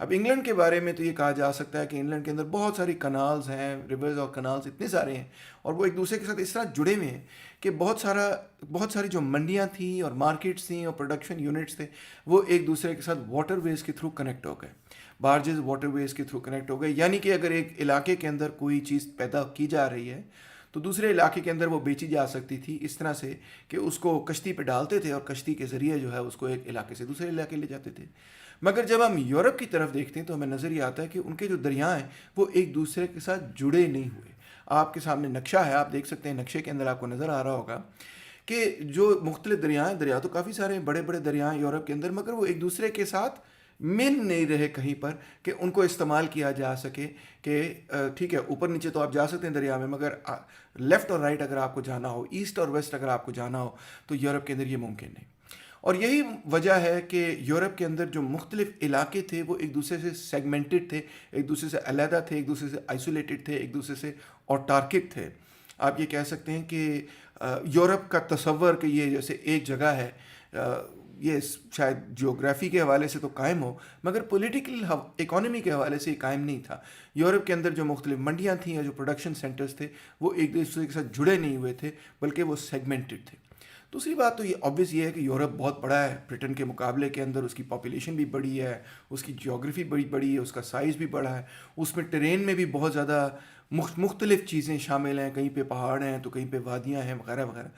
اب انگلینڈ کے بارے میں تو یہ کہا جا سکتا ہے کہ انگلینڈ کے اندر بہت ساری کنالز ہیں، ریورز اور کنالز اتنے سارے ہیں، اور وہ ایک دوسرے کے ساتھ اس طرح جڑے ہوئے ہیں کہ بہت ساری جو منڈیاں تھیں اور مارکیٹس تھیں اور پروڈکشن یونٹس تھے، وہ ایک دوسرے کے ساتھ واٹر ویز کے تھرو کنیکٹ ہو گئے، بارجز واٹر ویز کے تھرو کنیکٹ ہو گئے، یعنی کہ اگر ایک علاقے کے اندر کوئی چیز پیدا کی جا رہی ہے تو دوسرے علاقے کے اندر وہ بیچی جا سکتی تھی اس طرح سے کہ اس کو کشتی پہ ڈالتے تھے اور کشتی کے ذریعے جو ہے اس کو ایک علاقے سے دوسرے علاقے لے جاتے تھے۔ مگر جب ہم یورپ کی طرف دیکھتے ہیں تو ہمیں نظر یہ آتا ہے کہ ان کے جو دریا ہیں وہ ایک دوسرے کے ساتھ جڑے نہیں ہوئے۔ آپ کے سامنے نقشہ ہے، آپ دیکھ سکتے ہیں، نقشے کے اندر آپ کو نظر آ رہا ہوگا کہ جو مختلف دریا ہیں، دریا تو کافی سارے ہیں، بڑے بڑے دریا ہیں یورپ کے اندر، مگر وہ ایک دوسرے کے ساتھ مل نہیں رہے کہیں پر کہ ان کو استعمال کیا جا سکے کہ ٹھیک ہے اوپر نیچے تو آپ جا سکتے ہیں دریا میں، مگر لیفٹ اور رائٹ اگر آپ کو جانا ہو، ایسٹ اور ویسٹ اگر آپ کو جانا ہو تو یورپ کے اندر یہ ممکن نہیں۔ اور یہی وجہ ہے کہ یورپ کے اندر جو مختلف علاقے تھے وہ ایک دوسرے سے سیگمنٹڈ تھے، ایک دوسرے سے علیحدہ تھے، ایک دوسرے سے آئسولیٹڈ تھے، ایک دوسرے سے اوٹارکک تھے۔ آپ یہ کہہ سکتے ہیں کہ یورپ کا تصور کہ یہ جیسے ایک جگہ ہے، یہ شاید جیوگرافی کے حوالے سے تو قائم ہو، مگر پولیٹیکل اکانومی کے حوالے سے یہ قائم نہیں تھا۔ یورپ کے اندر جو مختلف منڈیاں تھیں یا جو پروڈکشن سینٹرز تھے وہ ایک دوسرے کے ساتھ جڑے نہیں ہوئے تھے، بلکہ وہ سیگمنٹڈ تھے۔ دوسری بات تو یہ آبویس یہ ہے کہ یورپ بہت بڑا ہے، برٹن کے مقابلے کے اندر اس کی پاپولیشن بھی بڑی ہے، اس کی جیوگرافی بڑی ہے، اس کا سائز بھی بڑا ہے، اس میں ٹرین میں بھی بہت زیادہ مختلف چیزیں شامل ہیں، کہیں پہ پہاڑ ہیں تو کہیں پہ وادیاں ہیں وغیرہ وغیرہ۔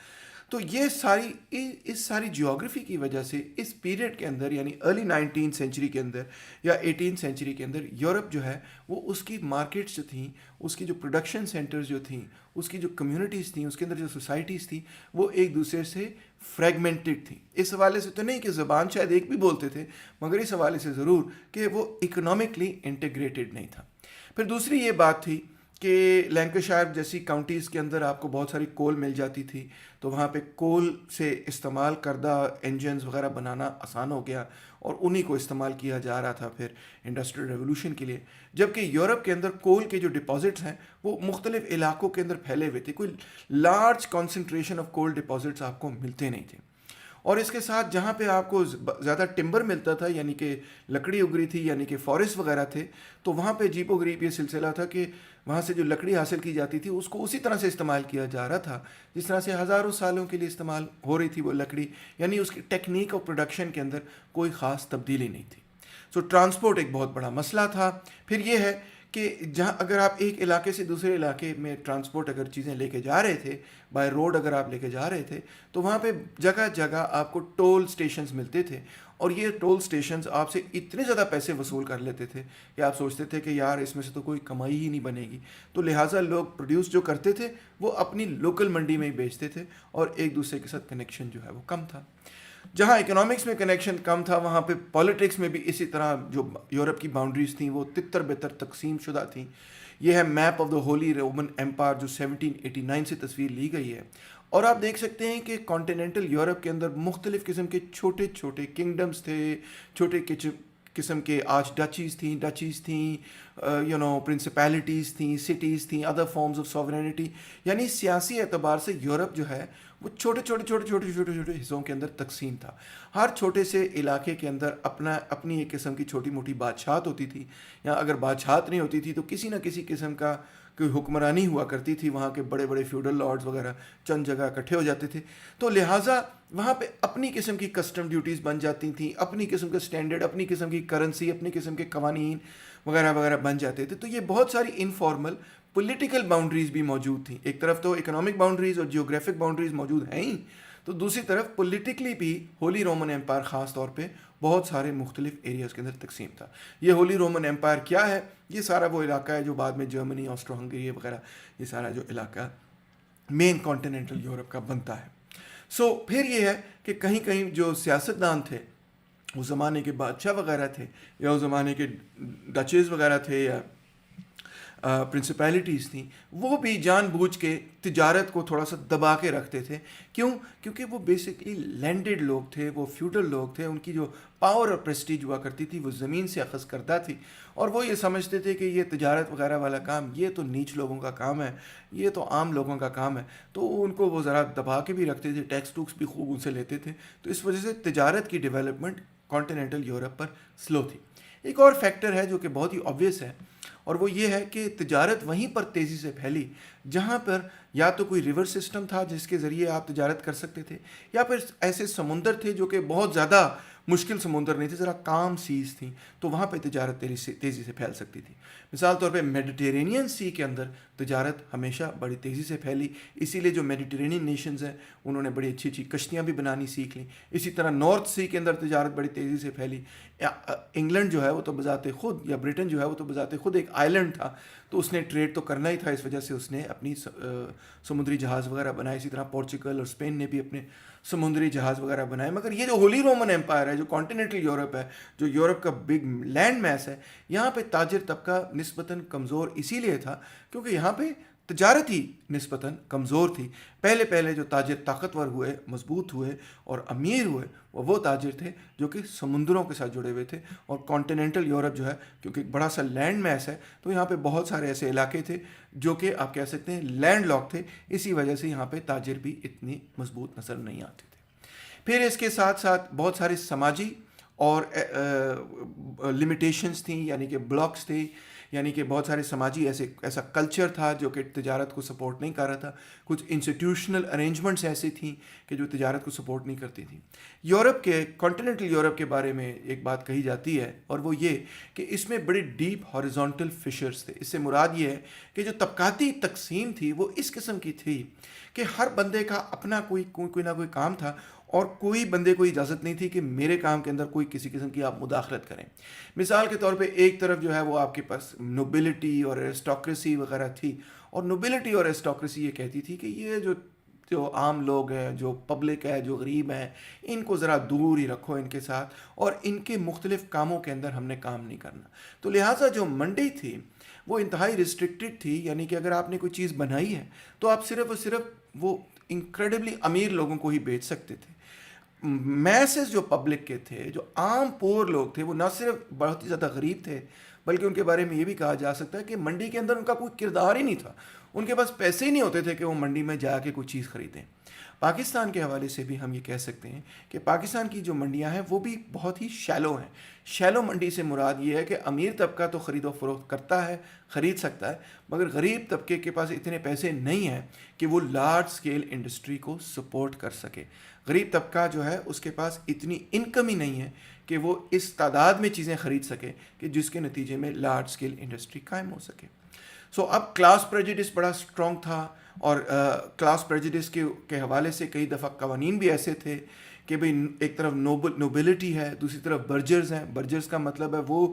تو یہ اس ساری جیوگرافی کی وجہ سے اس پیریڈ کے اندر یعنی ارلی 19 سینچری کے اندر یا 18 سینچری کے اندر یورپ جو ہے وہ اس کی مارکیٹس جو تھیں، اس کی جو پروڈکشن سینٹرز جو تھیں، اس کی جو کمیونٹیز تھیں، اس کے اندر جو سوسائٹیز تھیں، وہ ایک دوسرے سے فریگمنٹڈ تھیں۔ اس حوالے سے تو نہیں کہ زبان شاید ایک بھی بولتے تھے، مگر اس حوالے سے ضرور کہ وہ اکنامکلی انٹیگریٹڈ نہیں تھا۔ پھر دوسری یہ بات تھی کہ لینکشائر جیسی کاؤنٹیز کے اندر آپ کو بہت ساری کول مل جاتی تھی، تو وہاں پہ کول سے استعمال کردہ انجنز وغیرہ بنانا آسان ہو گیا اور انہی کو استعمال کیا جا رہا تھا پھر انڈسٹریل ریولوشن کے لیے۔ جبکہ یورپ کے اندر کول کے جو ڈپازٹس ہیں وہ مختلف علاقوں کے اندر پھیلے ہوئے تھے، کوئی large concentration of coal deposits آپ کو ملتے نہیں تھے۔ اور اس کے ساتھ جہاں پہ آپ کو زیادہ ٹمبر ملتا تھا، یعنی کہ لکڑی اگری تھی، یعنی کہ فارسٹ وغیرہ تھے، تو وہاں پہ عجیب و غریب یہ سلسلہ تھا کہ وہاں سے جو لکڑی حاصل کی جاتی تھی اس کو اسی طرح سے استعمال کیا جا رہا تھا جس طرح سے ہزاروں سالوں کے لیے استعمال ہو رہی تھی وہ لکڑی، یعنی اس کی ٹیکنیک اور پروڈکشن کے اندر کوئی خاص تبدیلی نہیں تھی۔ سو ٹرانسپورٹ ایک بہت بڑا مسئلہ تھا۔ پھر یہ ہے کہ جہاں اگر آپ ایک علاقے سے دوسرے علاقے میں ٹرانسپورٹ اگر چیزیں لے کے جا رہے تھے، بائی روڈ اگر آپ لے کے جا رہے تھے، تو وہاں پہ جگہ جگہ آپ کو ٹول سٹیشنز ملتے تھے، اور یہ ٹول سٹیشنز آپ سے اتنے زیادہ پیسے وصول کر لیتے تھے کہ آپ سوچتے تھے کہ یار اس میں سے تو کوئی کمائی ہی نہیں بنے گی، تو لہٰذا لوگ پروڈیوس جو کرتے تھے وہ اپنی لوکل منڈی میں ہی بیچتے تھے، اور ایک دوسرے کے ساتھ کنیکشن جو ہے وہ کم تھا۔ جہاں اکنامکس میں کنیکشن کم تھا وہاں پہ پالیٹکس میں بھی اسی طرح جو یورپ کی باؤنڈریز تھیں وہ تتر بتر تقسیم شدہ تھیں۔ یہ ہے map of the Holy Roman Empire جو 1789 سے تصویر لی گئی ہے، اور آپ دیکھ سکتے ہیں کہ کانٹیننٹل یورپ کے اندر مختلف قسم کے چھوٹے چھوٹے کنگڈمز تھے، چھوٹے قسم کے آرچ ڈچیز تھیں، پرنسپیلٹیز تھیں، سٹیز تھیں، ادر فارمز آف سوورینٹی، یعنی سیاسی اعتبار سے یورپ جو ہے وہ چھوٹے چھوٹے حصوں کے اندر تقسیم تھا۔ ہر چھوٹے سے علاقے کے اندر اپنی ایک قسم کی چھوٹی موٹی بادشاہت ہوتی تھی، یا اگر بادشاہت نہیں ہوتی تھی تو کسی نہ کسی قسم کا کوئی حکمرانی ہوا کرتی تھی، وہاں کے بڑے بڑے فیوڈل لارڈز وغیرہ چند جگہ اکٹھے ہو جاتے تھے، تو لہٰذا وہاں پہ اپنی قسم کی کسٹم ڈیوٹیز بن جاتی تھیں، اپنی قسم کا سٹینڈرڈ، اپنی قسم کی کرنسی، اپنی قسم کے قوانین وغیرہ وغیرہ بن جاتے تھے۔ تو یہ بہت ساری انفارمل پولیٹیکل باؤنڈریز بھی موجود تھیں۔ ایک طرف تو اکنامک باؤنڈریز اور جیوگرافک باؤنڈریز موجود ہیں ہی، تو دوسری طرف پولیٹیکلی بھی ہولی رومن ایمپائر خاص طور پہ بہت سارے مختلف ایریاز کے اندر تقسیم تھا۔ یہ ہولی رومن ایمپائر کیا ہے؟ یہ سارا وہ علاقہ ہے جو بعد میں جرمنی، آسٹرو ہنگری وغیرہ، یہ سارا جو علاقہ مین کانٹیننٹل یورپ کا بنتا ہے۔ پھر یہ ہے کہ کہیں کہیں جو سیاستدان تھے، اس زمانے کے بادشاہ وغیرہ تھے، یا اس زمانے کے ڈچیز وغیرہ تھے، یا پرنسپیلٹیز تھیں، وہ بھی جان بوجھ کے تجارت کو تھوڑا سا دبا کے رکھتے تھے۔ کیونکہ وہ بیسکلی لینڈڈ لوگ تھے، وہ فیوڈل لوگ تھے، ان کی جو پاور اور پریسٹیج ہوا کرتی تھی وہ زمین سے اخذ کردہ تھی، اور وہ یہ سمجھتے تھے کہ یہ تجارت وغیرہ والا کام یہ تو نیچ لوگوں کا کام ہے، یہ تو عام لوگوں کا کام ہے، تو ان کو وہ ذرا دبا کے بھی رکھتے تھے، ٹیکس ٹوکس بھی خوب ان سے لیتے تھے، تو اس وجہ سے تجارت کی ڈیولپمنٹ کانٹیننٹل یورپ پر سلو تھی۔ ایک اور فیکٹر ہے جو کہ بہت ہی obvious ہے، اور وہ یہ ہے کہ تجارت وہیں پر تیزی سے پھیلی جہاں پر یا تو کوئی ریور سسٹم تھا جس کے ذریعے آپ تجارت کر سکتے تھے، یا پھر ایسے سمندر تھے جو کہ بہت زیادہ مشکل سمندر نہیں تھے، ذرا کام سیز تھیں، تو وہاں پہ تجارت تیزی سے پھیل سکتی تھی۔ مثال طور پہ میڈیٹرینین سی کے اندر تجارت ہمیشہ بڑی تیزی سے پھیلی، اسی لیے جو میڈیٹرینین نیشنز ہیں انہوں نے بڑی اچھی اچھی کشتیاں بھی بنانی سیکھ لیں۔ اسی طرح نارتھ سی کے اندر تجارت بڑی تیزی سے پھیلی۔ انگلینڈ جو ہے وہ تو بذات خود، یا برٹن جو ہے وہ تو بذات خود ایک آئی لینڈ تھا، تو اس نے ٹریڈ تو کرنا ہی تھا، اس وجہ سے اس نے اپنی سمندری جہاز وغیرہ بنائے۔ اسی طرح پورچوگل اور اسپین نے بھی اپنے سمندری جہاز وغیرہ بنائے۔ مگر یہ جو ہولی رومن امپائر ہے، جو کانٹیننٹل یورپ ہے، جو یورپ کا بگ لینڈ میس ہے، یہاں پہ تاجر طبقہ نسبتاً کمزور اسی لیے تھا کیونکہ یہاں پہ تجارت ہی نسبتاً کمزور تھی۔ پہلے جو تاجر طاقتور ہوئے، مضبوط ہوئے اور امیر ہوئے، وہ تاجر تھے جو کہ سمندروں کے ساتھ جڑے ہوئے تھے۔ اور کانٹیننٹل یورپ جو ہے کیونکہ ایک بڑا سا لینڈ میس ہے، تو یہاں پہ بہت سارے ایسے علاقے تھے جو کہ آپ کہہ سکتے ہیں لینڈ لاک تھے، اسی وجہ سے یہاں پہ تاجر بھی اتنی مضبوط نظر نہیں آتے تھے۔ پھر اس کے ساتھ ساتھ بہت سارے سماجی اور لمیٹیشنز تھیں، یعنی کہ بلاکس تھے، یعنی کہ بہت سارے سماجی ایسا کلچر تھا جو کہ تجارت کو سپورٹ نہیں کر رہا تھا۔ کچھ انسٹیٹیوشنل ارینجمنٹس ایسی تھیں کہ جو تجارت کو سپورٹ نہیں کرتی تھیں۔ یورپ کے کانٹیننٹل یورپ کے بارے میں ایک بات کہی جاتی ہے، اور وہ یہ کہ اس میں بڑی ڈیپ ہاریزونٹل فشرز تھے۔ اس سے مراد یہ ہے کہ جو طبقاتی تقسیم تھی وہ اس قسم کی تھی کہ ہر بندے کا اپنا کوئی نہ کوئی کام تھا، اور کوئی بندے کو اجازت نہیں تھی کہ میرے کام کے اندر کوئی کسی قسم کی آپ مداخلت کریں۔ مثال کے طور پہ ایک طرف جو ہے وہ آپ کے پاس نوبلٹی اور ایرسٹوکریسی وغیرہ تھی، اور نوبلٹی اور ایرسٹوکریسی یہ کہتی تھی کہ یہ جو عام لوگ ہیں، جو پبلک ہے، جو غریب ہیں، ان کو ذرا دور ہی رکھو ان کے ساتھ، اور ان کے مختلف کاموں کے اندر ہم نے کام نہیں کرنا۔ تو لہٰذا جو منڈی تھی وہ انتہائی ریسٹرکٹڈ تھی، یعنی کہ اگر آپ نے کوئی چیز بنائی ہے تو آپ صرف اور صرف وہ انکریڈبلی امیر لوگوں کو ہی بیچ سکتے تھے۔ میسز جو پبلک کے تھے، جو عام پور لوگ تھے، وہ نہ صرف بہت ہی زیادہ غریب تھے، بلکہ ان کے بارے میں یہ بھی کہا جا سکتا ہے کہ منڈی کے اندر ان کا کوئی کردار ہی نہیں تھا، ان کے پاس پیسے ہی نہیں ہوتے تھے کہ وہ منڈی میں جا کے کوئی چیز خریدیں۔ پاکستان کے حوالے سے بھی ہم یہ کہہ سکتے ہیں کہ پاکستان کی جو منڈیاں ہیں وہ بھی بہت ہی شیلو ہیں۔ شیلو منڈی سے مراد یہ ہے کہ امیر طبقہ تو خرید و فروخت کرتا ہے، خرید سکتا ہے، مگر غریب طبقے کے پاس اتنے پیسے نہیں ہیں کہ وہ لارج سکیل انڈسٹری کو سپورٹ کر سکے۔ غریب طبقہ جو ہے اس کے پاس اتنی انکم ہی نہیں ہے کہ وہ اس تعداد میں چیزیں خرید سکے کہ جس کے نتیجے میں لارج سکیل انڈسٹری قائم ہو سکے۔ اب کلاس پریجڈس بڑا اسٹرانگ تھا، اور کلاس پریجڈس کے حوالے سے کئی دفعہ قوانین بھی ایسے تھے کہ بھئی ایک طرف نوبلٹی ہے، دوسری طرف برجرز ہیں۔ برجرز کا مطلب ہے وہ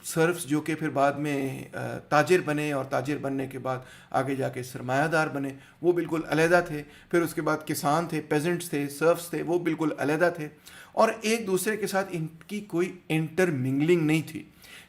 سرفس جو کہ پھر بعد میں تاجر بنے، اور تاجر بننے کے بعد آگے جا کے سرمایہ دار بنے، وہ بالکل علیحدہ تھے۔ پھر اس کے بعد کسان تھے، پیزنٹس تھے، سرفس تھے، وہ بالکل علیحدہ تھے، اور ایک دوسرے کے ساتھ ان کی کوئی انٹر منگلنگ نہیں تھی۔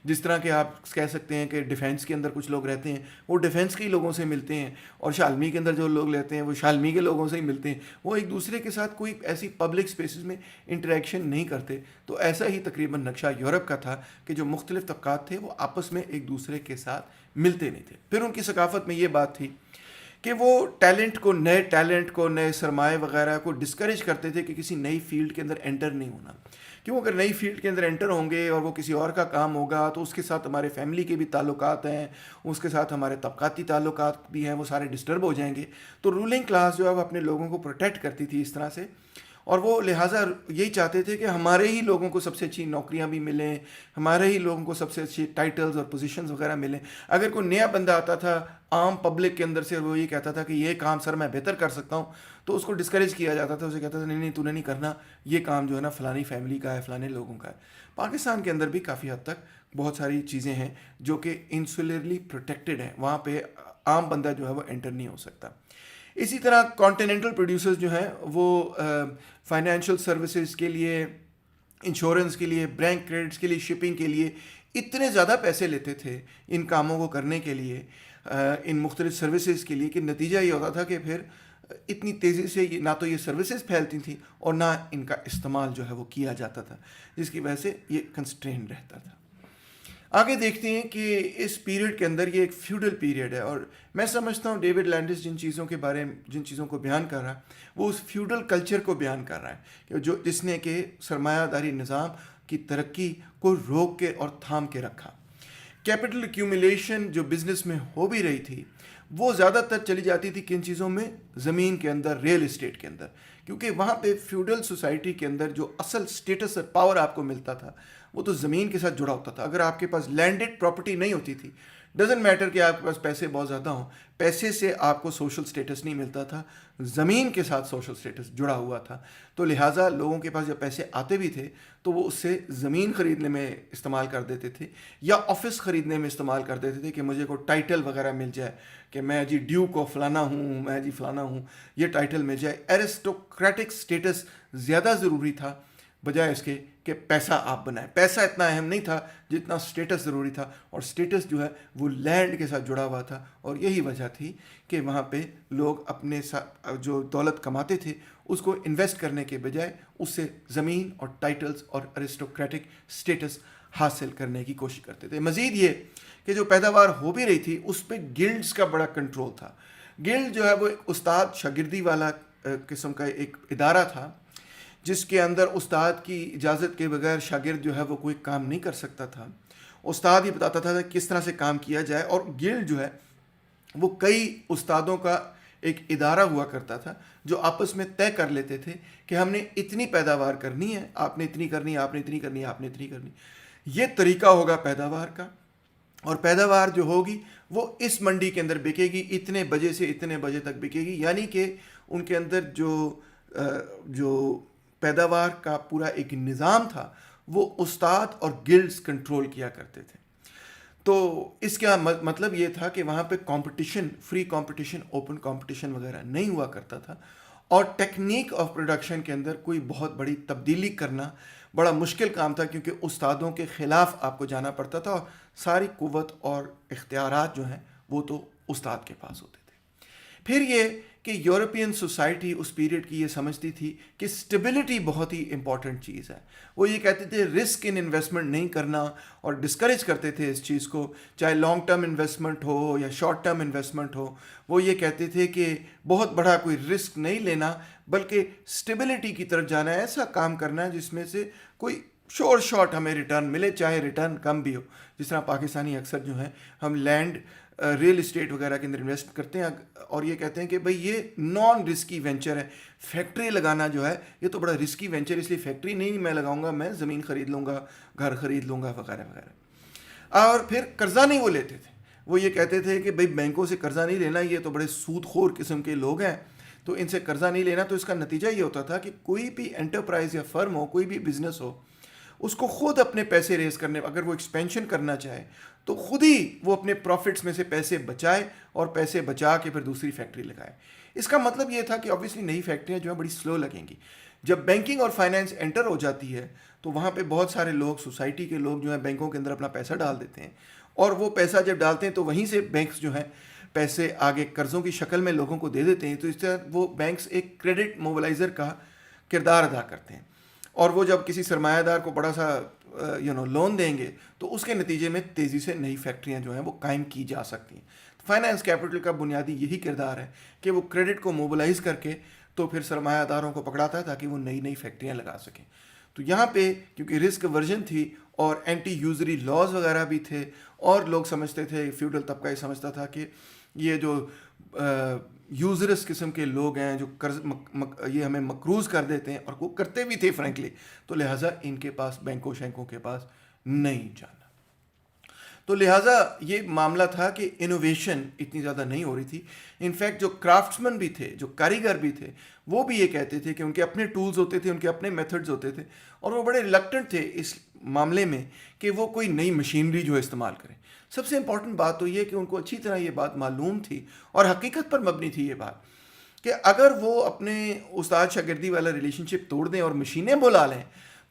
جس طرح کہ آپ کہہ سکتے ہیں کہ ڈیفینس کے اندر کچھ لوگ رہتے ہیں، وہ ڈیفینس کے ہی لوگوں سے ملتے ہیں، اور شالمی کے اندر جو لوگ رہتے ہیں وہ شالمی کے لوگوں سے ہی ملتے ہیں، وہ ایک دوسرے کے ساتھ کوئی ایسی پبلک اسپیسز میں انٹریکشن نہیں کرتے۔ تو ایسا ہی تقریباً نقشہ یورپ کا تھا کہ جو مختلف طبقات تھے وہ آپس میں ایک دوسرے کے ساتھ ملتے نہیں تھے۔ پھر ان کی ثقافت میں یہ بات تھی کہ وہ ٹیلنٹ کو نئے سرمایہ وغیرہ کو ڈسکریج کرتے تھے کہ کسی نئی فیلڈ کے اندر انٹر نہیں ہونا، کیوں اگر نئی فیلڈ کے اندر انٹر ہوں گے اور وہ کسی اور کا کام ہوگا تو اس کے ساتھ ہمارے فیملی کے بھی تعلقات ہیں، اس کے ساتھ ہمارے طبقاتی تعلقات بھی ہیں، وہ سارے ڈسٹرب ہو جائیں گے۔ تو رولنگ کلاس جو ہے وہ اپنے لوگوں کو پروٹیکٹ کرتی تھی اس طرح سے، اور وہ لہٰذا یہی چاہتے تھے کہ ہمارے ہی لوگوں کو سب سے اچھی نوکریاں بھی ملیں، ہمارے ہی لوگوں کو سب سے اچھی ٹائٹلز اور پوزیشنز وغیرہ ملیں۔ اگر کوئی نیا بندہ آتا تھا عام پبلک کے اندر سے، وہ یہ کہتا تھا کہ یہ کام سر میں بہتر کر سکتا ہوں، تو اس کو ڈسکریج کیا جاتا تھا، اسے کہتا تھا نہیں تو نے نہیں کرنا، یہ کام جو ہے نا فلانی فیملی کا ہے، فلانے لوگوں کا ہے۔ پاکستان کے اندر بھی کافی حد تک بہت ساری چیزیں ہیں جو کہ انسولرلی پروٹیکٹڈ ہیں، وہاں پہ عام بندہ جو ہے وہ انٹر نہیں ہو سکتا۔ اسی طرح کانٹیننٹل پروڈیوسرز جو ہیں وہ فائنینشیل سروسز کے لیے، انشورنس کے لیے، بینک کریڈٹس کے لیے، شپنگ کے لیے اتنے زیادہ پیسے لیتے تھے ان کاموں کو کرنے کے لیے، ان مختلف سروسز کے لیے، کہ نتیجہ یہ ہوتا تھا کہ پھر اتنی تیزی سے نہ تو یہ سروسز پھیلتی تھیں اور نہ ان کا استعمال جو ہے وہ کیا جاتا تھا، جس کی وجہ سے یہ کنسٹرین رہتا تھا۔ آگے دیکھتے ہیں کہ اس پیریڈ کے اندر یہ ایک فیوڈل پیریڈ ہے، اور میں سمجھتا ہوں ڈیوڈ لینڈس جن چیزوں کو بیان کر رہا ہے وہ اس فیوڈل کلچر کو بیان کر رہا ہے کہ جس نے کہ سرمایہ داری نظام کی ترقی کو روک کے اور تھام کے رکھا. کیپٹل ایکیومولیشن جو بزنس میں ہو بھی رہی تھی وہ زیادہ تر چلی جاتی تھی کن چیزوں میں؟ زمین کے اندر، ریئل اسٹیٹ کے اندر، کیونکہ وہاں پہ فیوڈل سوسائٹی کے اندر جو اصل اسٹیٹس اور پاور آپ کو ملتا تھا وہ تو زمین کے ساتھ جڑا ہوتا تھا. اگر آپ کے پاس لینڈڈ پراپرٹی نہیں ہوتی تھی، ڈزنٹ میٹر کہ آپ کے پاس پیسے بہت زیادہ ہوں، پیسے سے آپ کو سوشل سٹیٹس نہیں ملتا تھا، زمین کے ساتھ سوشل سٹیٹس جڑا ہوا تھا. تو لہٰذا لوگوں کے پاس جب پیسے آتے بھی تھے تو وہ اس سے زمین خریدنے میں استعمال کر دیتے تھے یا آفس خریدنے میں استعمال کر دیتے تھے کہ مجھے کوئی ٹائٹل وغیرہ مل جائے کہ میں جی ڈیوک آف فلانا ہوں، میں جی فلانا ہوں، یہ ٹائٹل مل جائے. ایرسٹوکریٹک سٹیٹس زیادہ ضروری تھا بجائے اس کے کہ پیسہ آپ بنائیں. پیسہ اتنا اہم نہیں تھا جتنا سٹیٹس ضروری تھا، اور سٹیٹس جو ہے وہ لینڈ کے ساتھ جڑا ہوا تھا. اور یہی وجہ تھی کہ وہاں پہ لوگ اپنے جو دولت کماتے تھے اس کو انویسٹ کرنے کے بجائے اس سے زمین اور ٹائٹلز اور ایرسٹوکریٹک سٹیٹس حاصل کرنے کی کوشش کرتے تھے. مزید یہ کہ جو پیداوار ہو بھی رہی تھی اس پہ گلڈز کا بڑا کنٹرول تھا. گلڈ جو ہے وہ ایک استاد شاگردی والا قسم کا ایک ادارہ تھا جس کے اندر استاد کی اجازت کے بغیر شاگرد جو ہے وہ کوئی کام نہیں کر سکتا تھا. استاد ہی بتاتا تھا کہ کس طرح سے کام کیا جائے، اور گلڈ جو ہے وہ کئی استادوں کا ایک ادارہ ہوا کرتا تھا جو آپس میں طے کر لیتے تھے کہ ہم نے اتنی پیداوار کرنی ہے، آپ نے اتنی کرنی ہے، آپ نے اتنی کرنی ہے، آپ نے اتنی کرنی. یہ طریقہ ہوگا پیداوار کا، اور پیداوار جو ہوگی وہ اس منڈی کے اندر بکے گی، اتنے بجے سے اتنے بجے تک بکے گی. یعنی کہ ان کے اندر جو پیداوار کا پورا ایک نظام تھا وہ استاد اور گلڈز کنٹرول کیا کرتے تھے. تو اس کا مطلب یہ تھا کہ وہاں پہ competition, free competition, open competition وغیرہ نہیں ہوا کرتا تھا، اور ٹیکنیک آف پروڈکشن کے اندر کوئی بہت بڑی تبدیلی کرنا بڑا مشکل کام تھا، کیونکہ استادوں کے خلاف آپ کو جانا پڑتا تھا، اور ساری قوت اور اختیارات جو ہیں وہ تو استاد کے پاس ہوتے تھے. پھر یہ کہ یورپین سوسائٹی اس پیریڈ کی یہ سمجھتی تھی کہ اسٹیبلٹی بہت ہی امپورٹنٹ چیز ہے. وہ یہ کہتے تھے رسک ان انویسٹمنٹ نہیں کرنا، اور ڈسکریج کرتے تھے اس چیز کو، چاہے لانگ ٹرم انویسٹمنٹ ہو یا شارٹ ٹرم انویسٹمنٹ ہو. وہ یہ کہتے تھے کہ بہت بڑا کوئی رسک نہیں لینا، بلکہ اسٹیبلٹی کی طرف جانا ہے، ایسا کام کرنا ہے جس میں سے کوئی شارٹ ہمیں ریٹرن ملے، چاہے ریٹرن کم بھی ہو. جس طرح پاکستانی اکثر جو ہیں ہم لینڈ، ریئل اسٹیٹ وغیرہ کے اندر انویسٹ کرتے ہیں اور یہ کہتے ہیں کہ بھئی یہ نان رسکی وینچر ہے. فیکٹری لگانا جو ہے یہ تو بڑا رسکی وینچر، اس لیے فیکٹری نہیں میں لگاؤں گا، میں زمین خرید لوں گا، گھر خرید لوں گا وغیرہ وغیرہ. اور پھر قرضہ نہیں وہ لیتے تھے. وہ یہ کہتے تھے کہ بھئی بینکوں سے قرضہ نہیں لینا، یہ تو بڑے سود خور قسم کے لوگ ہیں، تو ان سے قرضہ نہیں لینا. تو اس کا نتیجہ یہ ہوتا تھا کہ کوئی بھی انٹرپرائز یا فرم ہو، کوئی بھی بزنس ہو، اس کو خود اپنے پیسے ریز کرنے، اگر وہ ایکسپینشن کرنا چاہے تو خود ہی وہ اپنے پروفٹس میں سے پیسے بچائے اور پیسے بچا کے پھر دوسری فیکٹری لگائے. اس کا مطلب یہ تھا کہ آبویسلی نئی فیکٹریاں جو ہیں بڑی سلو لگیں گی. جب بینکنگ اور فائنینس انٹر ہو جاتی ہے تو وہاں پہ بہت سارے لوگ، سوسائٹی کے لوگ جو ہیں بینکوں کے اندر اپنا پیسہ ڈال دیتے ہیں، اور وہ پیسہ جب ڈالتے ہیں تو وہیں سے بینکس جو ہیں پیسے آگے قرضوں کی شکل میں لوگوں کو دے دیتے ہیں. تو اس طرح وہ بینکس ایک کریڈٹ موبلائزر کا کردار ادا کرتے ہیں، اور وہ جب کسی سرمایہ دار کو بڑا سا لون دیں گے تو اس کے نتیجے میں تیزی سے نئی فیکٹریاں جو ہیں وہ قائم کی جا سکتی ہیں. فائنانس کیپٹل کا بنیادی یہی کردار ہے کہ وہ کریڈٹ کو موبلائز کر کے تو پھر سرمایہ داروں کو پکڑاتا ہے تاکہ وہ نئی فیکٹریاں لگا سکیں. تو یہاں پہ کیونکہ رسک ورژن تھی اور اینٹی یوزری لاز وغیرہ بھی تھے، اور لوگ سمجھتے تھے، فیوڈل طبقہ یہ سمجھتا تھا کہ یہ جو یوزرس قسم کے لوگ ہیں جو قرض یہ ہمیں مقروض کر دیتے ہیں، اور وہ کرتے بھی تھے فرینکلی، تو لہٰذا ان کے پاس بینکوں شینکوں کے پاس نہیں جانا. تو لہٰذا یہ معاملہ تھا کہ انوویشن اتنی زیادہ نہیں ہو رہی تھی. انفیکٹ جو کرافٹسمن بھی تھے، جو کاریگر بھی تھے، وہ بھی یہ کہتے تھے کہ ان کے اپنے ٹولز ہوتے تھے، ان کے اپنے میتھڈز ہوتے تھے، اور وہ بڑے ریلکٹنٹ تھے اس معاملے میں کہ وہ کوئی نئی مشینری جو استعمال کریں. سب سے امپورٹنٹ بات تو یہ کہ ان کو اچھی طرح یہ بات معلوم تھی اور حقیقت پر مبنی تھی یہ بات کہ اگر وہ اپنے استاد شاگردی والا ریلیشن شپ توڑ دیں اور مشینیں بلا لیں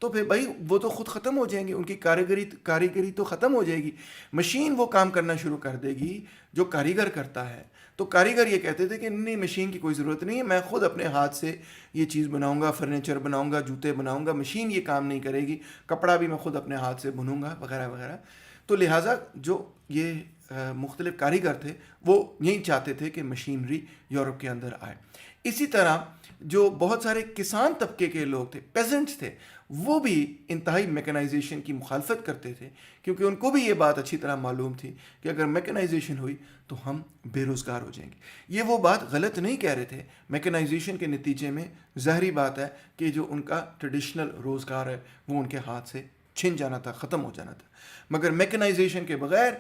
تو پھر بھائی وہ تو خود ختم ہو جائیں گے، ان کی کاریگری تو ختم ہو جائے گی. مشین وہ کام کرنا شروع کر دے گی جو کاریگر کرتا ہے. تو کاریگر یہ کہتے تھے کہ نہیں، مشین کی کوئی ضرورت نہیں ہے، میں خود اپنے ہاتھ سے یہ چیز بناؤں گا، فرنیچر بناؤں گا، جوتے بناؤں گا، مشین یہ کام نہیں کرے گی، کپڑا بھی میں خود اپنے ہاتھ سے بنوں گا وغیرہ وغیرہ. تو لہٰذا جو یہ مختلف کاریگر تھے وہ یہی چاہتے تھے کہ مشینری یورپ کے اندر آئے. اسی طرح جو بہت سارے کسان طبقے کے لوگ تھے، پیزنٹس تھے، وہ بھی انتہائی میکنائزیشن کی مخالفت کرتے تھے، کیونکہ ان کو بھی یہ بات اچھی طرح معلوم تھی کہ اگر میکنائزیشن ہوئی تو ہم بے روزگار ہو جائیں گے۔ یہ وہ بات غلط نہیں کہہ رہے تھے، میکنائزیشن کے نتیجے میں ظاہری بات ہے کہ جو ان کا ٹریڈیشنل روزگار ہے وہ ان کے ہاتھ سے چھن جانا تھا، ختم ہو جانا تھا۔ مگر میکنائزیشن کے بغیر،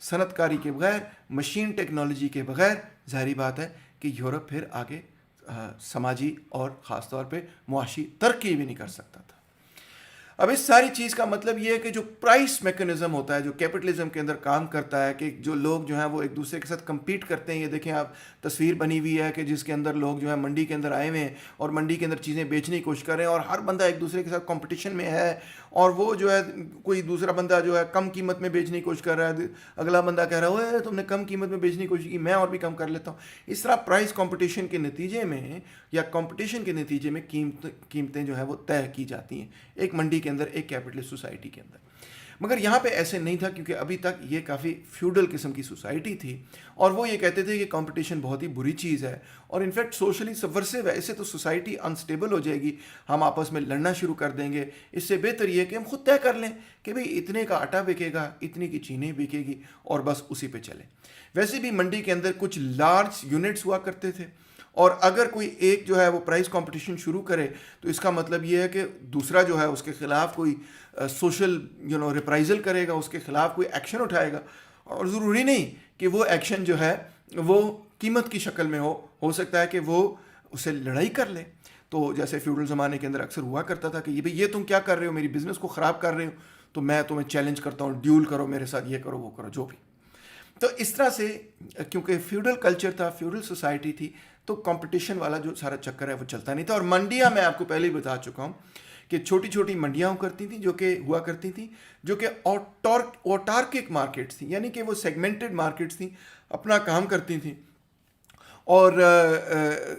صنعت کاری کے بغیر، مشین ٹیکنالوجی کے بغیر ظاہری بات ہے کہ یورپ پھر آگے سماجی اور خاص طور پہ معاشی ترقی بھی نہیں کر سکتا تھا۔ اب اس ساری چیز کا مطلب یہ ہے کہ جو پرائس میکنزم ہوتا ہے، جو کیپٹلزم کے اندر کام کرتا ہے، کہ جو لوگ جو ہیں وہ ایک دوسرے کے ساتھ کمپیٹ کرتے ہیں۔ یہ دیکھیں آپ، تصویر بنی ہوئی ہے کہ جس کے اندر لوگ جو ہے منڈی کے اندر آئے ہوئے ہیں اور منڈی کے اندر چیزیں بیچنے کی کوشش کر رہے ہیں، اور ہر بندہ ایک دوسرے کے ساتھ کمپٹیشن میں ہے، اور وہ جو ہے کوئی دوسرا بندہ جو ہے کم قیمت میں بیچنے کی کوشش کر رہا ہے، اگلا بندہ کہہ رہا ہے تم نے کم قیمت میں بیچنے کی کوشش کی، میں اور بھی کم کر لیتا ہوں۔ اس طرح پرائس کمپٹیشن کے نتیجے میں یا کمپٹیشن کے نتیجے میں قیمتیں جو ہے وہ طے کی جاتی ہیں ایک منڈی کے اندر، ایک کیپٹلسٹ سوسائٹی کے اندر۔ مگر یہاں پہ ایسے نہیں تھا، کیونکہ ابھی تک یہ کافی فیوڈل قسم کی سوسائٹی تھی، اور وہ یہ کہتے تھے کہ کمپٹیشن بہت ہی بری چیز ہے، اور انفیکٹ سوشلی سبورسو ہے، اس سے تو سوسائٹی انسٹیبل ہو جائے گی، ہم آپس میں لڑنا شروع کر دیں گے۔ اس سے بہتر یہ ہے کہ ہم خود طے کر لیں کہ بھئی اتنے کا آٹا بکے گا، اتنی کی چینی بکے گی، اور بس اسی پہ چلیں۔ ویسے بھی منڈی کے اندر کچھ لارج یونٹس ہوا کرتے تھے، اور اگر کوئی ایک جو ہے وہ پرائز کمپٹیشن شروع کرے تو اس کا مطلب یہ ہے کہ دوسرا جو ہے اس کے خلاف کوئی سوشل ریپرائزل کرے گا، اس کے خلاف کوئی ایکشن اٹھائے گا، اور ضروری نہیں کہ وہ ایکشن جو ہے وہ قیمت کی شکل میں ہو سکتا ہے کہ وہ اسے لڑائی کر لے۔ تو جیسے فیوڈل زمانے کے اندر اکثر ہوا کرتا تھا کہ یہ تم کیا کر رہے ہو، میری بزنس کو خراب کر رہے ہو، تو میں تمہیں چیلنج کرتا ہوں، ڈیول کرو میرے ساتھ، یہ کرو وہ کرو جو بھی۔ تو اس طرح سے کیونکہ فیوڈل کلچر تھا، فیوڈل سوسائٹی تھی، تو کمپٹیشن والا جو سارا چکر ہے وہ چلتا نہیں تھا۔ اور منڈیاں میں آپ کو پہلے ہی بتا چکا ہوں کہ چھوٹی چھوٹی منڈیاں ہوا کرتی تھیں جو کہ اوٹارکک مارکیٹس تھیں، یعنی کہ وہ سیگمنٹڈ مارکیٹس تھیں، اپنا کام کرتی تھیں، اور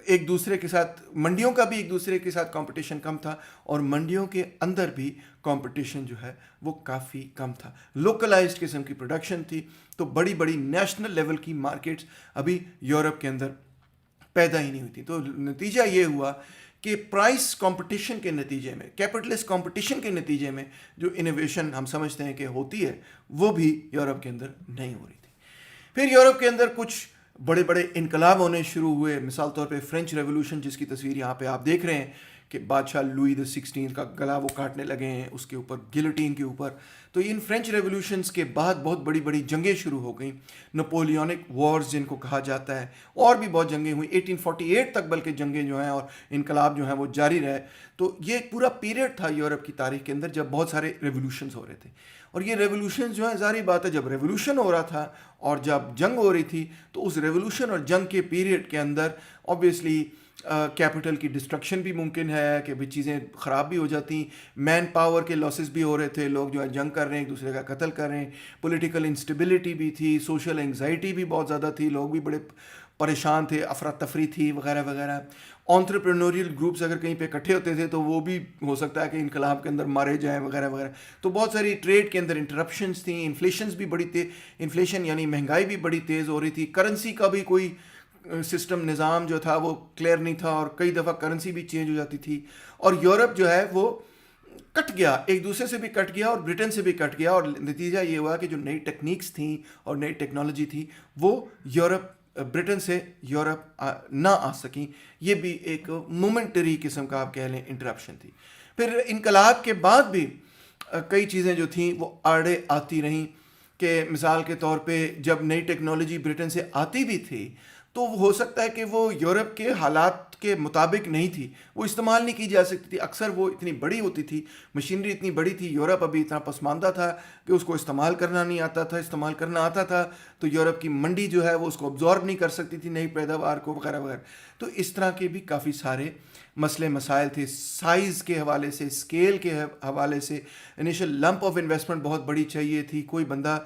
ایک دوسرے کے ساتھ منڈیوں کا بھی ایک دوسرے کے ساتھ کمپٹیشن کم تھا، اور منڈیوں کے اندر بھی کمپٹیشن جو ہے وہ کافی کم تھا۔ لوکلائزڈ قسم کی پروڈکشن تھی، تو بڑی بڑی نیشنل لیول کی مارکیٹس ابھی یورپ کے اندر پیدا ہی نہیں ہوئی تھی۔ تو نتیجہ یہ ہوا کہ پرائس کمپٹیشن کے نتیجے میں، کیپٹلسٹ کمپٹیشن کے نتیجے میں جو انوویشن ہم سمجھتے ہیں کہ ہوتی ہے، وہ بھی یورپ کے اندر نہیں ہو رہی تھی۔ پھر یورپ کے اندر کچھ بڑے بڑے انقلاب ہونے شروع ہوئے، مثال طور پہ فرینچ ریولوشن، جس کی تصویر یہاں پہ آپ دیکھ رہے ہیں کہ بادشاہ لوئی XVI کا گلا وہ کاٹنے لگے ہیں، اس کے اوپر گلوٹین کے اوپر۔ تو ان فرینچ ریولوشنز کے بعد بہت بڑی بڑی جنگیں شروع ہو گئیں، نپولیونک وارز جن کو کہا جاتا ہے، اور بھی بہت جنگیں ہوئیں، 1848 تک بلکہ جنگیں جو ہیں اور انقلاب جو ہیں وہ جاری رہے۔ تو یہ ایک پورا پیریڈ تھا یورپ کی تاریخ کے اندر جب بہت سارے ریولوشنز ہو رہے تھے، اور یہ ریولوشنز جو ہیں ظاہری بات ہے جب ریولوشن ہو رہا تھا اور جب جنگ ہو رہی تھی، تو اس ریولوشن اور جنگ کے پیریڈ کے اندر اوبویسلی کیپٹل کی ڈسٹرکشن بھی ممکن ہے کہ بھی چیزیں خراب بھی ہو جاتی، مین پاور کے لاسز بھی ہو رہے تھے، لوگ جو ہے جنگ کر رہے ہیں، ایک دوسرے کا قتل کر رہے ہیں، پولیٹیکل انسٹیبلٹی بھی تھی، سوشل انگزائٹی بھی بہت زیادہ تھی، لوگ بھی بڑے پریشان تھے، افراتفری تھی وغیرہ وغیرہ۔ آنٹرپرینوریل گروپس اگر کہیں پہ اکٹھے ہوتے تھے تو وہ بھی ہو سکتا ہے کہ انقلاب کے اندر مارے جائیں وغیرہ وغیرہ۔ تو بہت ساری ٹریڈ کے اندر انٹرپشنز تھیں، انفلیشنز بھی بڑی تیز، انفلیشن یعنی مہنگائی بھی بڑی تیز ہو رہی تھی، کرنسی کا بھی کوئی سسٹم نظام جو تھا وہ کلیئر نہیں تھا، اور کئی دفعہ کرنسی بھی چینج ہو جاتی تھی، اور یورپ جو ہے وہ کٹ گیا، ایک دوسرے سے بھی کٹ گیا اور برٹن سے بھی کٹ گیا، اور نتیجہ یہ ہوا کہ جو نئی ٹیکنیکس تھیں اور نئی ٹیکنالوجی تھی وہ برٹن سے یورپ نہ آ سکیں۔ یہ بھی ایک مومنٹری قسم کا آپ کہہ لیں انٹرپشن تھی۔ پھر انقلاب کے بعد بھی کئی چیزیں جو تھیں وہ آڑے آتی رہیں، کہ مثال کے طور پہ جب نئی ٹیکنالوجی برٹن سے آتی بھی تھی تو ہو سکتا ہے کہ وہ یورپ کے حالات کے مطابق نہیں تھی، وہ استعمال نہیں کی جا سکتی تھی، اکثر وہ اتنی بڑی ہوتی تھی، مشینری اتنی بڑی تھی، یورپ ابھی اتنا پسماندہ تھا کہ اس کو استعمال کرنا نہیں آتا تھا، استعمال کرنا آتا تھا تو یورپ کی منڈی جو ہے وہ اس کو ابزارب نہیں کر سکتی تھی نئی پیداوار کو وغیرہ وغیرہ۔ تو اس طرح کے بھی کافی سارے مسئلے مسائل تھے، سائز کے حوالے سے، اسکیل کے حوالے سے، انیشل لمپ آف انویسٹمنٹ بہت بڑی چاہیے تھی، کوئی بندہ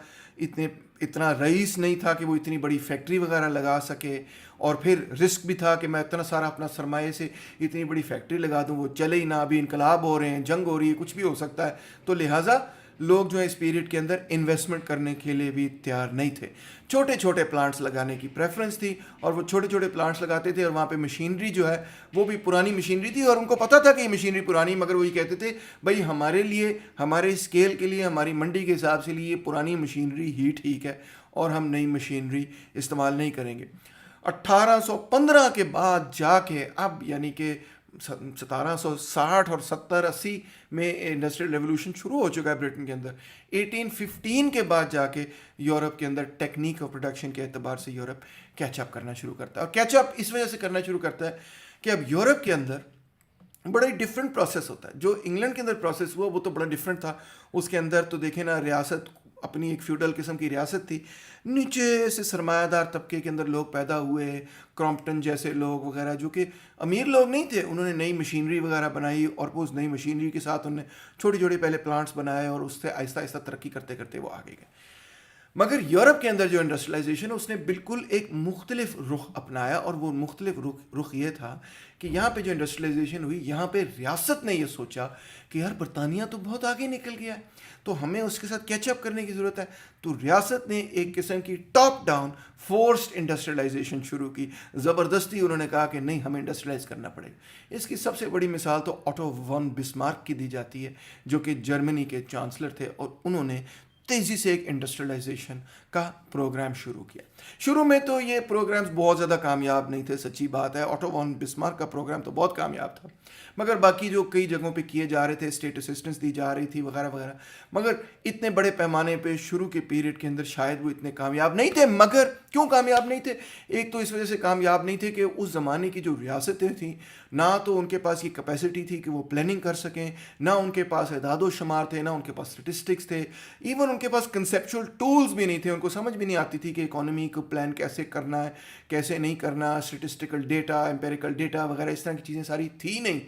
اتنا رئیس نہیں تھا کہ وہ اتنی بڑی فیکٹری وغیرہ لگا سکے، اور پھر رسک بھی تھا کہ میں اتنا سارا اپنا سرمایے سے اتنی بڑی فیکٹری لگا دوں، وہ چلے ہی نہ، ابھی انقلاب ہو رہے ہیں، جنگ ہو رہی ہے، کچھ بھی ہو سکتا ہے۔ تو لہٰذا لوگ جو ہے اس پیریڈ کے اندر انویسٹمنٹ کرنے کے لیے بھی تیار نہیں تھے. چھوٹے چھوٹے پلانٹس لگانے کی پریفرنس تھی اور وہ چھوٹے چھوٹے پلانٹس لگاتے تھے, اور وہاں پہ مشینری جو ہے وہ بھی پرانی مشینری تھی, اور ان کو پتہ تھا کہ یہ مشینری پرانی, مگر وہی کہتے تھے بھائی ہمارے لیے, ہمارے اسکیل کے لیے, ہماری منڈی کے حساب سے لیے پرانی مشینری ہی ٹھیک ہے, اور ہم نئی مشینری استعمال نہیں کریں گے. 1815 کے بعد جا کے اب یعنی کہ 1760 اور 70-80 میں انڈسٹریل ریولوشن شروع ہو چکا ہے برٹن کے اندر. 1815 کے بعد جا کے یورپ کے اندر ٹیکنیک اور پروڈکشن کے اعتبار سے یورپ کیچ اپ کرنا شروع کرتا ہے, اور کیچ اپ اس وجہ سے کرنا شروع کرتا ہے کہ اب یورپ کے اندر بڑا ہی ڈفرینٹ پروسیس ہوتا ہے. جو انگلینڈ کے اندر پروسیس ہوا وہ تو بڑا ڈفرینٹ تھا. اس کے اندر تو دیکھیں نا, ریاست اپنی ایک فیوڈل قسم کی ریاست تھی, نیچے سے سرمایہ دار طبقے کے اندر لوگ پیدا ہوئے, کرامپٹن جیسے لوگ وغیرہ جو کہ امیر لوگ نہیں تھے, انہوں نے نئی مشینری وغیرہ بنائی, اور وہ اس نئی مشینری کے ساتھ انہوں نے چھوٹے چھوٹے پہلے پلانٹس بنائے, اور اس سے آہستہ آہستہ ترقی کرتے کرتے وہ آگے گئے. مگر یورپ کے اندر جو انڈسٹریلائزیشن اس نے بالکل ایک مختلف رخ اپنایا, اور وہ مختلف رخ یہ تھا کہ یہاں پہ جو انڈسٹریلائزیشن ہوئی, یہاں پہ ریاست نے یہ سوچا کہ یار برطانیہ تو بہت آگے نکل گیا ہے, تو ہمیں اس کے ساتھ کیچ اپ کرنے کی ضرورت ہے. تو ریاست نے ایک قسم کی ٹاپ ڈاؤن فورسڈ انڈسٹریلائزیشن شروع کی. زبردستی انہوں نے کہا کہ نہیں, ہمیں انڈسٹریلائز کرنا پڑے گا. اس کی سب سے بڑی مثال تو آٹو ون بسمارک کی دی جاتی ہے, جو کہ جرمنی کے چانسلر تھے, اور انہوں نے تیزی سے ایک انڈسٹریلائزیشن کا پروگرام شروع کیا. شروع میں تو یہ پروگرامز بہت زیادہ کامیاب نہیں تھے, سچی بات ہے. آٹو ون بسمارک کا پروگرام تو بہت کامیاب تھا, مگر باقی جو کئی جگہوں پہ کیے جا رہے تھے, اسٹیٹ اسسٹنس دی جا رہی تھی وغیرہ وغیرہ, مگر اتنے بڑے پیمانے پہ شروع کے پیریڈ کے اندر شاید وہ اتنے کامیاب نہیں تھے. مگر کیوں کامیاب نہیں تھے؟ ایک تو اس وجہ سے کامیاب نہیں تھے کہ اس زمانے کی جو ریاستیں تھیں, نہ تو ان کے پاس یہ کیپیسٹی تھی کہ وہ پلاننگ کر سکیں, نہ ان کے پاس اعداد و شمار تھے, نہ ان کے پاس اسٹیٹسٹکس تھے, ایون ان کے پاس کنسیپچول ٹولز بھی نہیں تھے. ان کو سمجھ بھی نہیں آتی تھی کہ اکانومی کو پلان کیسے کرنا ہے, کیسے نہیں کرنا, اسٹیٹسٹیکل ڈیٹا, امپیریکل ڈیٹا وغیرہ اس طرح کی چیزیں ساری تھی نہیں.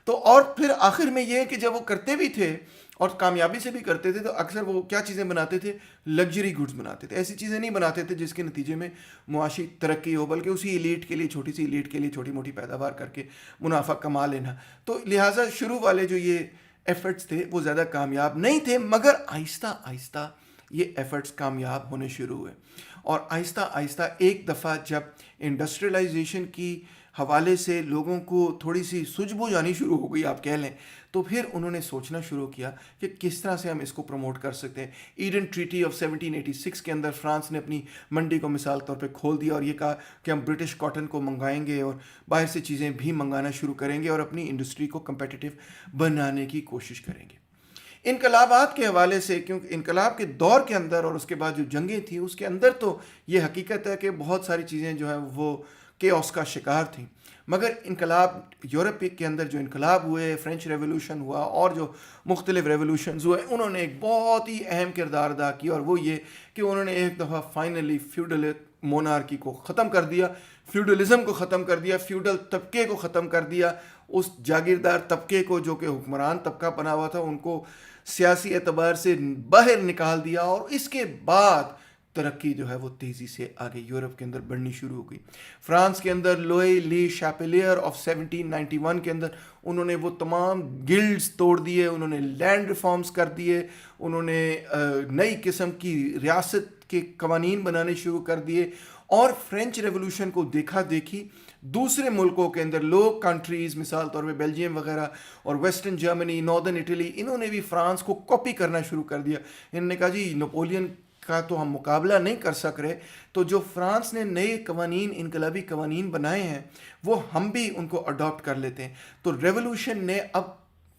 تو اور پھر آخر میں یہ کہ جب وہ کرتے بھی تھے اور کامیابی سے بھی کرتے تھے, تو اکثر وہ کیا چیزیں بناتے تھے؟ لگژری گڈز بناتے تھے. ایسی چیزیں نہیں بناتے تھے جس کے نتیجے میں معاشی ترقی ہو, بلکہ اسی ایلیٹ کے لیے, چھوٹی سی ایلیٹ کے لیے چھوٹی موٹی پیداوار کر کے منافع کما لینا. تو لہٰذا شروع والے جو یہ ایفرٹس تھے وہ زیادہ کامیاب نہیں تھے, مگر آہستہ آہستہ یہ ایفرٹس کامیاب ہونے شروع ہوئے. اور آہستہ آہستہ ایک دفعہ جب انڈسٹریلائزیشن کی حوالے سے لوگوں کو تھوڑی سی سوجھ بوجھ آنی شروع ہو گئی آپ کہہ لیں, تو پھر انہوں نے سوچنا شروع کیا کہ کس طرح سے ہم اس کو پروموٹ کر سکتے ہیں. ایڈن ٹریٹی آف 1786 کے اندر فرانس نے اپنی منڈی کو مثال طور پہ کھول دیا, اور یہ کہا کہ ہم برٹش کاٹن کو منگائیں گے اور باہر سے چیزیں بھی منگانا شروع کریں گے, اور اپنی انڈسٹری کو کمپیٹیٹیو بنانے کی کوشش کریں گے. انقلابات کے حوالے سے, کیونکہ انقلاب کے دور کے اندر اور اس کے بعد جو جنگیں تھیں اس کے اندر تو یہ حقیقت ہے کہ بہت ساری چیزیں جو ہیں وہ کیوس کا شکار تھیں. مگر انقلاب یورپ کے اندر جو انقلاب ہوئے, فرینچ ریولوشن ہوا اور جو مختلف ریولوشنز ہوئے, انہوں نے ایک بہت ہی اہم کردار ادا کیا, اور وہ یہ کہ انہوں نے ایک دفعہ فائنلی فیوڈل مونارکی کو ختم کر دیا, فیوڈلزم کو ختم کر دیا, فیوڈل طبقے کو ختم کر دیا. اس جاگیردار طبقے کو جو کہ حکمران طبقہ بنا ہوا تھا, ان کو سیاسی اعتبار سے باہر نکال دیا, اور اس کے بعد ترقی جو ہے وہ تیزی سے آگے یورپ کے اندر بڑھنی شروع ہو گئی. فرانس کے اندر لوئے لی شاپلیئر آف 1791 کے اندر انہوں نے وہ تمام گلڈز توڑ دیے, انہوں نے لینڈ ریفارمز کر دیے, انہوں نے نئی قسم کی ریاست کے قوانین بنانے شروع کر دیے, اور فرینچ ریولوشن کو دیکھا دیکھی دوسرے ملکوں کے اندر لوگ کنٹریز, مثال طور پہ بیلجیم وغیرہ اور ویسٹرن جرمنی, ناردرن اٹلی, انہوں نے بھی فرانس کو کاپی کرنا شروع کر دیا. انہوں نے کہا جی نپولین کا تو ہم مقابلہ نہیں کر سک رہے, تو جو فرانس نے نئے قوانین, انقلابی قوانین بنائے ہیں, وہ ہم بھی ان کو اڈاپٹ کر لیتے ہیں. تو ریولوشن نے اب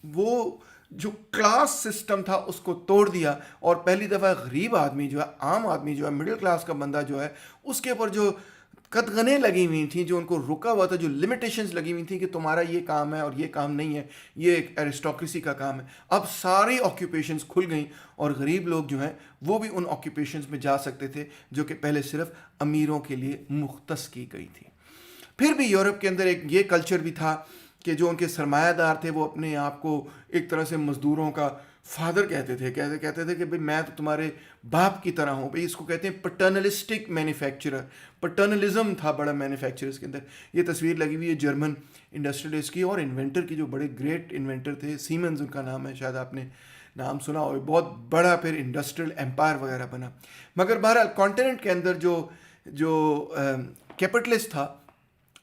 وہ جو کلاس سسٹم تھا اس کو توڑ دیا, اور پہلی دفعہ غریب آدمی جو ہے, عام آدمی جو ہے, مڈل کلاس کا بندہ جو ہے, اس کے اوپر جو قدغنیں لگی ہوئی تھیں, جو ان کو رکا ہوا تھا, جو لمیٹیشنز لگی ہوئی تھیں کہ تمہارا یہ کام ہے اور یہ کام نہیں ہے, یہ ایک ایرسٹوکریسی کا کام ہے, اب ساری آکیوپیشنز کھل گئیں, اور غریب لوگ جو ہیں وہ بھی ان آکیوپیشنز میں جا سکتے تھے جو کہ پہلے صرف امیروں کے لیے مختص کی گئی تھی. پھر بھی یورپ کے اندر ایک یہ کلچر بھی تھا کہ جو ان کے سرمایہ دار تھے وہ اپنے آپ کو ایک طرح سے مزدوروں کا فادر کہتے تھے, کہتے تھے کہ بھئی میں تو تمہارے باپ کی طرح ہوں. بھئی اس کو کہتے ہیں پٹرنلسٹک مینوفیکچرر, پٹرنلزم تھا بڑا مینوفیکچررز کے اندر. یہ تصویر لگی ہوئی ہے جرمن انڈسٹریلسٹ کی اور انوینٹر کی, جو بڑے گریٹ انوینٹر تھے, سیمنز ان کا نام ہے, شاید آپ نے نام سنا ہو, بہت بڑا پھر انڈسٹریل امپائر وغیرہ بنا. مگر بہرحال کانٹیننٹ کے اندر جو کیپٹلسٹ تھا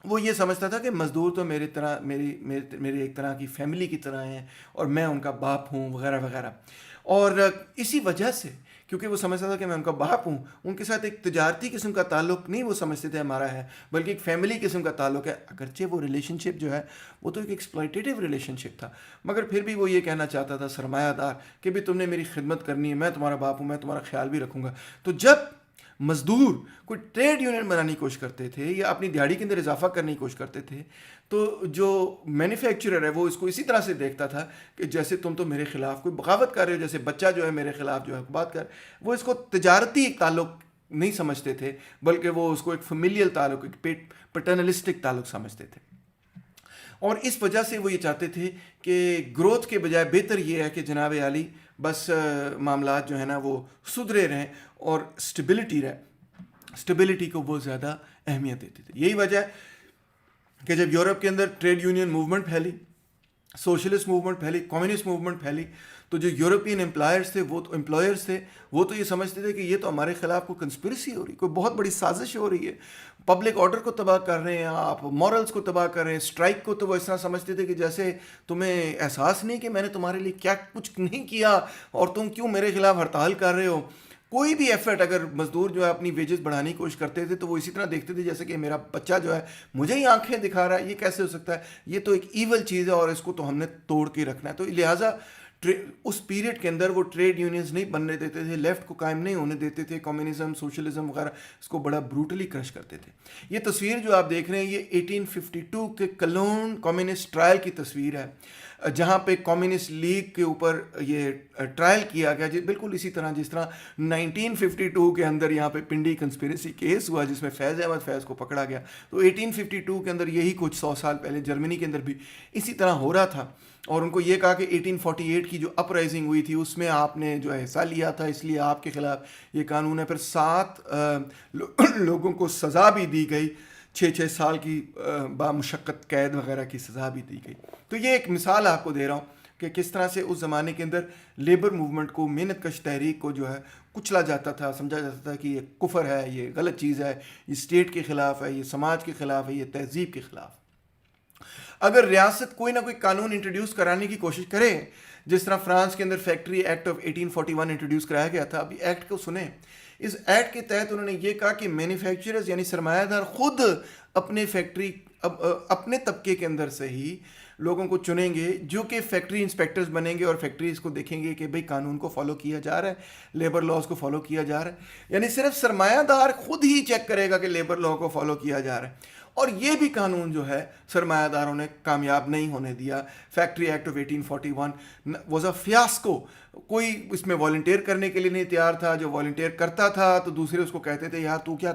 وہ یہ سمجھتا تھا کہ مزدور تو میری طرح میری ایک طرح کی فیملی کی طرح ہیں اور میں ان کا باپ ہوں وغیرہ وغیرہ. اور اسی وجہ سے کیونکہ وہ سمجھتا تھا کہ میں ان کا باپ ہوں, ان کے ساتھ ایک تجارتی قسم کا تعلق نہیں وہ سمجھتے تھے ہمارا ہے, بلکہ ایک فیملی قسم کا تعلق ہے. اگرچہ وہ ریلیشن شپ جو ہے وہ تو ایک ایکسپلائٹیو ریلیشن شپ تھا, مگر پھر بھی وہ یہ کہنا چاہتا تھا سرمایہ دار کہ بھی تم نے میری خدمت کرنی ہے, میں تمہارا باپ ہوں, میں تمہارا خیال بھی رکھوں گا. تو جب مزدور کوئی ٹریڈ یونین بنانے کی کوشش کرتے تھے یا اپنی دیہڑی کے اندر اضافہ کرنے کی کوشش کرتے تھے, تو جو مینوفیکچرر ہے وہ اس کو اسی طرح سے دیکھتا تھا کہ جیسے تم تو میرے خلاف کوئی بغاوت کر رہے ہو, جیسے بچہ جو ہے میرے خلاف جو ہے بات کر. وہ اس کو تجارتی ایک تعلق نہیں سمجھتے تھے, بلکہ وہ اس کو ایک فیملیل تعلق, ایک پیٹرنلسٹک تعلق سمجھتے تھے. اور اس وجہ سے وہ یہ چاہتے تھے کہ گروتھ کے بجائے بہتر یہ ہے کہ جناب عالی بس معاملات جو ہے نا وہ سدھرے رہیں اور اسٹیبلٹی رہے. اسٹیبلٹی کو وہ زیادہ اہمیت دیتے تھے. یہی وجہ ہے کہ جب یورپ کے اندر ٹریڈ یونین موومنٹ پھیلی, سوشلسٹ موومنٹ پھیلی, کمیونسٹ موومنٹ پھیلی, تو جو یورپین امپلائرز تھے وہ تو یہ سمجھتے تھے کہ یہ تو ہمارے خلاف کوئی کنسپریسی ہو رہی, کوئی بہت بڑی سازش ہو رہی ہے, پبلک آرڈر کو تباہ کر رہے ہیں آپ, مورلز کو تباہ کر رہے ہیں. اسٹرائک کو تو وہ اس طرح سمجھتے تھے کہ جیسے تمہیں احساس نہیں کہ میں نے تمہارے لیے کیا کچھ نہیں کیا اور تم کیوں میرے خلاف ہڑتال کر رہے ہو. کوئی بھی ایفرٹ اگر مزدور جو ہے اپنی ویجز بڑھانے کی کوشش کرتے تھے تو وہ اسی طرح دیکھتے تھے جیسے کہ میرا بچہ جو ہے مجھے ہی آنکھیں دکھا رہا ہے, یہ کیسے ہو سکتا ہے, یہ تو ایک ایول چیز ہے اور اس کو تو ہم نے توڑ کے رکھنا ہے. تو لہٰذا اس پیریڈ کے اندر وہ ٹریڈ یونینز نہیں بننے دیتے تھے, لیفٹ کو قائم نہیں ہونے دیتے تھے, کمیونزم سوشلزم وغیرہ اس کو بڑا بروٹلی کرش کرتے تھے. یہ تصویر جو آپ دیکھ رہے ہیں یہ 1852 کے کلون کمیونسٹ ٹرائل کی تصویر ہے, جہاں پہ کمیونسٹ لیگ کے اوپر یہ ٹرائل کیا گیا, بالکل اسی طرح جس طرح 1952 کے اندر یہاں پہ پنڈی کنسپیریسی کیس ہوا جس میں فیض احمد فیض کو پکڑا گیا. تو 1852 کے اندر یہی کچھ 100 سال پہلے جرمنی کے اندر بھی اسی طرح ہو رہا تھا, اور ان کو یہ کہا کہ 1848 کی جو اپ رائزنگ ہوئی تھی اس میں آپ نے جو ہے حصہ لیا تھا, اس لیے آپ کے خلاف یہ قانون ہے. پھر 7 لوگوں کو سزا بھی دی گئی, 6 سال کی بامشقت قید وغیرہ کی سزا بھی دی گئی. تو یہ ایک مثال آپ کو دے رہا ہوں کہ کس طرح سے اس زمانے کے اندر لیبر موومنٹ کو, محنت کش تحریک کو جو ہے کچلا جاتا تھا, سمجھا جاتا تھا کہ یہ کفر ہے, یہ غلط چیز ہے, یہ اسٹیٹ کے خلاف ہے, یہ سماج کے خلاف ہے, یہ تہذیب کے خلاف. اگر ریاست کوئی نہ کوئی قانون انٹروڈیوس کرانے کی کوشش کرے, جس طرح فرانس کے اندر فیکٹری ایکٹ آف 1841 انٹروڈیوس کرایا گیا تھا, ابھی ایکٹ کو سنیں. اس ایکٹ کے تحت انہوں نے یہ کہا کہ مینوفیکچررز یعنی سرمایہ دار خود اپنے فیکٹری اپنے طبقے کے اندر سے ہی لوگوں کو چنیں گے جو کہ فیکٹری انسپیکٹرز بنیں گے اور فیکٹریز کو دیکھیں گے کہ بھئی قانون کو فالو کیا جا رہا ہے, لیبر لاز کو فالو کیا جا رہا ہے. یعنی صرف سرمایہ دار خود ہی چیک کرے گا کہ لیبر لا کو فالو کیا جا رہا ہے. اور یہ بھی قانون جو ہے سرمایہ داروں نے کامیاب نہیں ہونے دیا. Factory act of 1841 was a fiasco. کوئی اس میں والنٹیئر کرنے کے لیے نہیں تیار تھا, جو والنٹیئر کرتا تھا تو دوسرے اس کو کہتے تھے یار تو کیا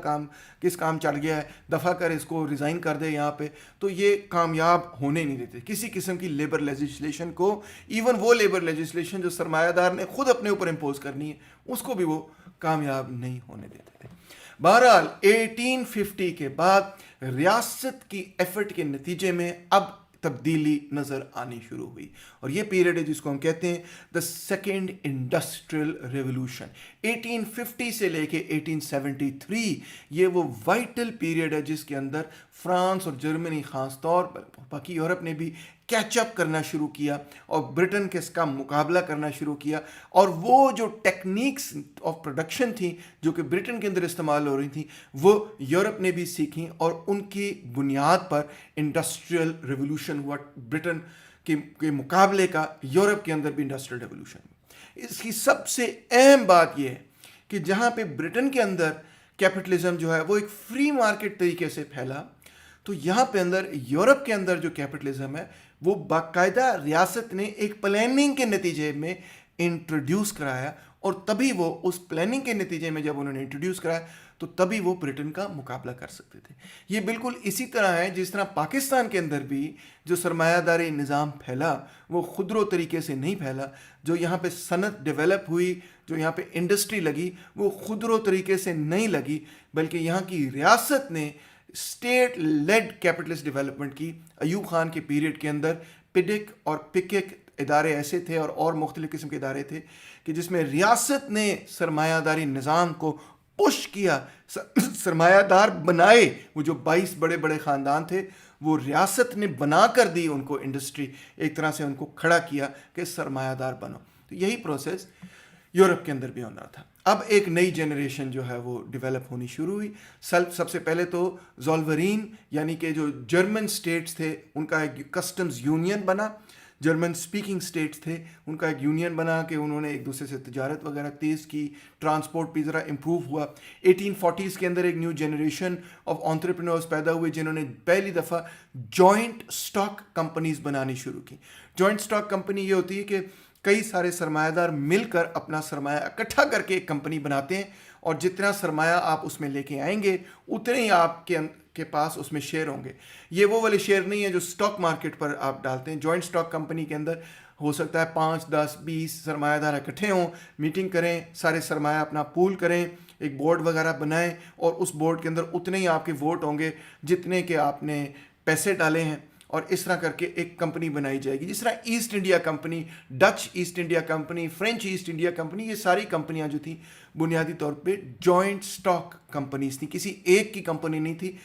کس کام چڑھ گیا ہے, دفع کر, اس کو ریزائن کر دے یہاں پہ. تو یہ کامیاب ہونے نہیں دیتے کسی قسم کی لیبر لیجسلیشن کو. ایون وہ لیبر لیجسلیشن جو سرمایہ دار نے خود اپنے اوپر امپوز کرنی ہے اس کو بھی وہ کامیاب نہیں ہونے دیتے تھے. بہرحال 1850 کے بعد ریاست کی ایفرٹ کے نتیجے میں اب تبدیلی نظر آنی شروع ہوئی, اور یہ پیریڈ ہے جس کو ہم کہتے ہیں دا سیکنڈ انڈسٹریل ریولوشن. 1850 سے لے کے 1873 یہ وہ وائٹل پیریڈ ہے جس کے اندر فرانس اور جرمنی خاص طور پر, باقی یورپ نے بھی کیچ اپ کرنا شروع کیا اور برٹن کے اس کا مقابلہ کرنا شروع کیا. اور وہ جو ٹیکنیکس آف پروڈکشن تھیں جو کہ برٹن کے اندر استعمال ہو رہی تھیں وہ یورپ نے بھی سیکھیں, اور ان کی بنیاد پر انڈسٹریل ریولوشن ہوا. برٹن کے مقابلے کا یورپ کے اندر بھی انڈسٹریل ریولوشن. اس کی سب سے اہم بات یہ ہے کہ جہاں پہ برٹن کے اندر کیپٹلزم جو ہے وہ ایک فری مارکیٹ طریقے سے پھیلا, تو یہاں پہ اندر یورپ کے اندر جو کیپٹلزم ہے وہ باقاعدہ ریاست نے ایک پلاننگ کے نتیجے میں انٹروڈیوس کرایا, اور تبھی وہ اس پلاننگ کے نتیجے میں جب انہوں نے انٹروڈیوس کرایا تو تبھی وہ برٹن کا مقابلہ کر سکتے تھے. یہ بالکل اسی طرح ہے جس طرح پاکستان کے اندر بھی جو سرمایہ داری نظام پھیلا وہ خودرو طریقے سے نہیں پھیلا. جو یہاں پہ صنعت ڈیولپ ہوئی, جو یہاں پہ انڈسٹری لگی, وہ خودرو طریقے سے نہیں لگی, بلکہ یہاں کی ریاست نے اسٹیٹ لیڈ کیپٹلسٹ ڈیولپمنٹ کی. ایوب خان کے پیریڈ کے اندر پڈک اور پکک ادارے ایسے تھے اور مختلف قسم کے ادارے تھے کہ جس میں ریاست نے سرمایہ داری نظام کو پش کیا، سرمایہ دار بنائے. وہ جو 22 بڑے بڑے خاندان تھے وہ ریاست نے بنا کر دی ان کو انڈسٹری، ایک طرح سے ان کو کھڑا کیا کہ سرمایہ دار بنو. تو یہی پروسیس یورپ کے اندر بھی ہونا تھا. اب ایک نئی جنریشن جو ہے وہ ڈیولپ ہونی شروع ہوئی. سب سے پہلے تو زولورین یعنی کہ جو جرمن سٹیٹس تھے ان کا ایک کسٹمز یونین بنا. جرمن سپیکنگ سٹیٹس تھے ان کا ایک یونین بنا کہ انہوں نے ایک دوسرے سے تجارت وغیرہ تیز کی، ٹرانسپورٹ بھی ذرا امپروو ہوا. 1840s کے اندر ایک نیو جنریشن آف انٹرپرینورز پیدا ہوئے جنہوں نے پہلی دفعہ جوائنٹ اسٹاک کمپنیز بنانی شروع کی. جوائنٹ اسٹاک کمپنی یہ ہوتی ہے کہ کئی سارے سرمایہ دار مل کر اپنا سرمایہ اکٹھا کر کے ایک کمپنی بناتے ہیں، اور جتنا سرمایہ آپ اس میں لے کے آئیں گے اتنے ہی آپ کے پاس اس میں شیئر ہوں گے. یہ وہ والے شیئر نہیں ہیں جو اسٹاک مارکیٹ پر آپ ڈالتے ہیں. جوائنٹ اسٹاک کمپنی کے اندر ہو سکتا ہے 5 10 20 سرمایہ دار اکٹھے ہوں، میٹنگ کریں، سارے سرمایہ اپنا پول کریں، ایک بورڈ وغیرہ بنائیں، اور اس بورڈ کے اندر اتنے ہی آپ کے ووٹ ہوں گے جتنے کہ آپ نے پیسے ڈالے ہیں، اور اس طرح کر کے ایک کمپنی بنائی جائے گی. جس طرح East India company, Dutch East India company, French East India company, یہ ساری کمپنیاں جو تھیں بنیادی طور پہ جوائنٹ اسٹاک کمپنیز تھیں. کسی ایک کی کمپنی نہیں تھی،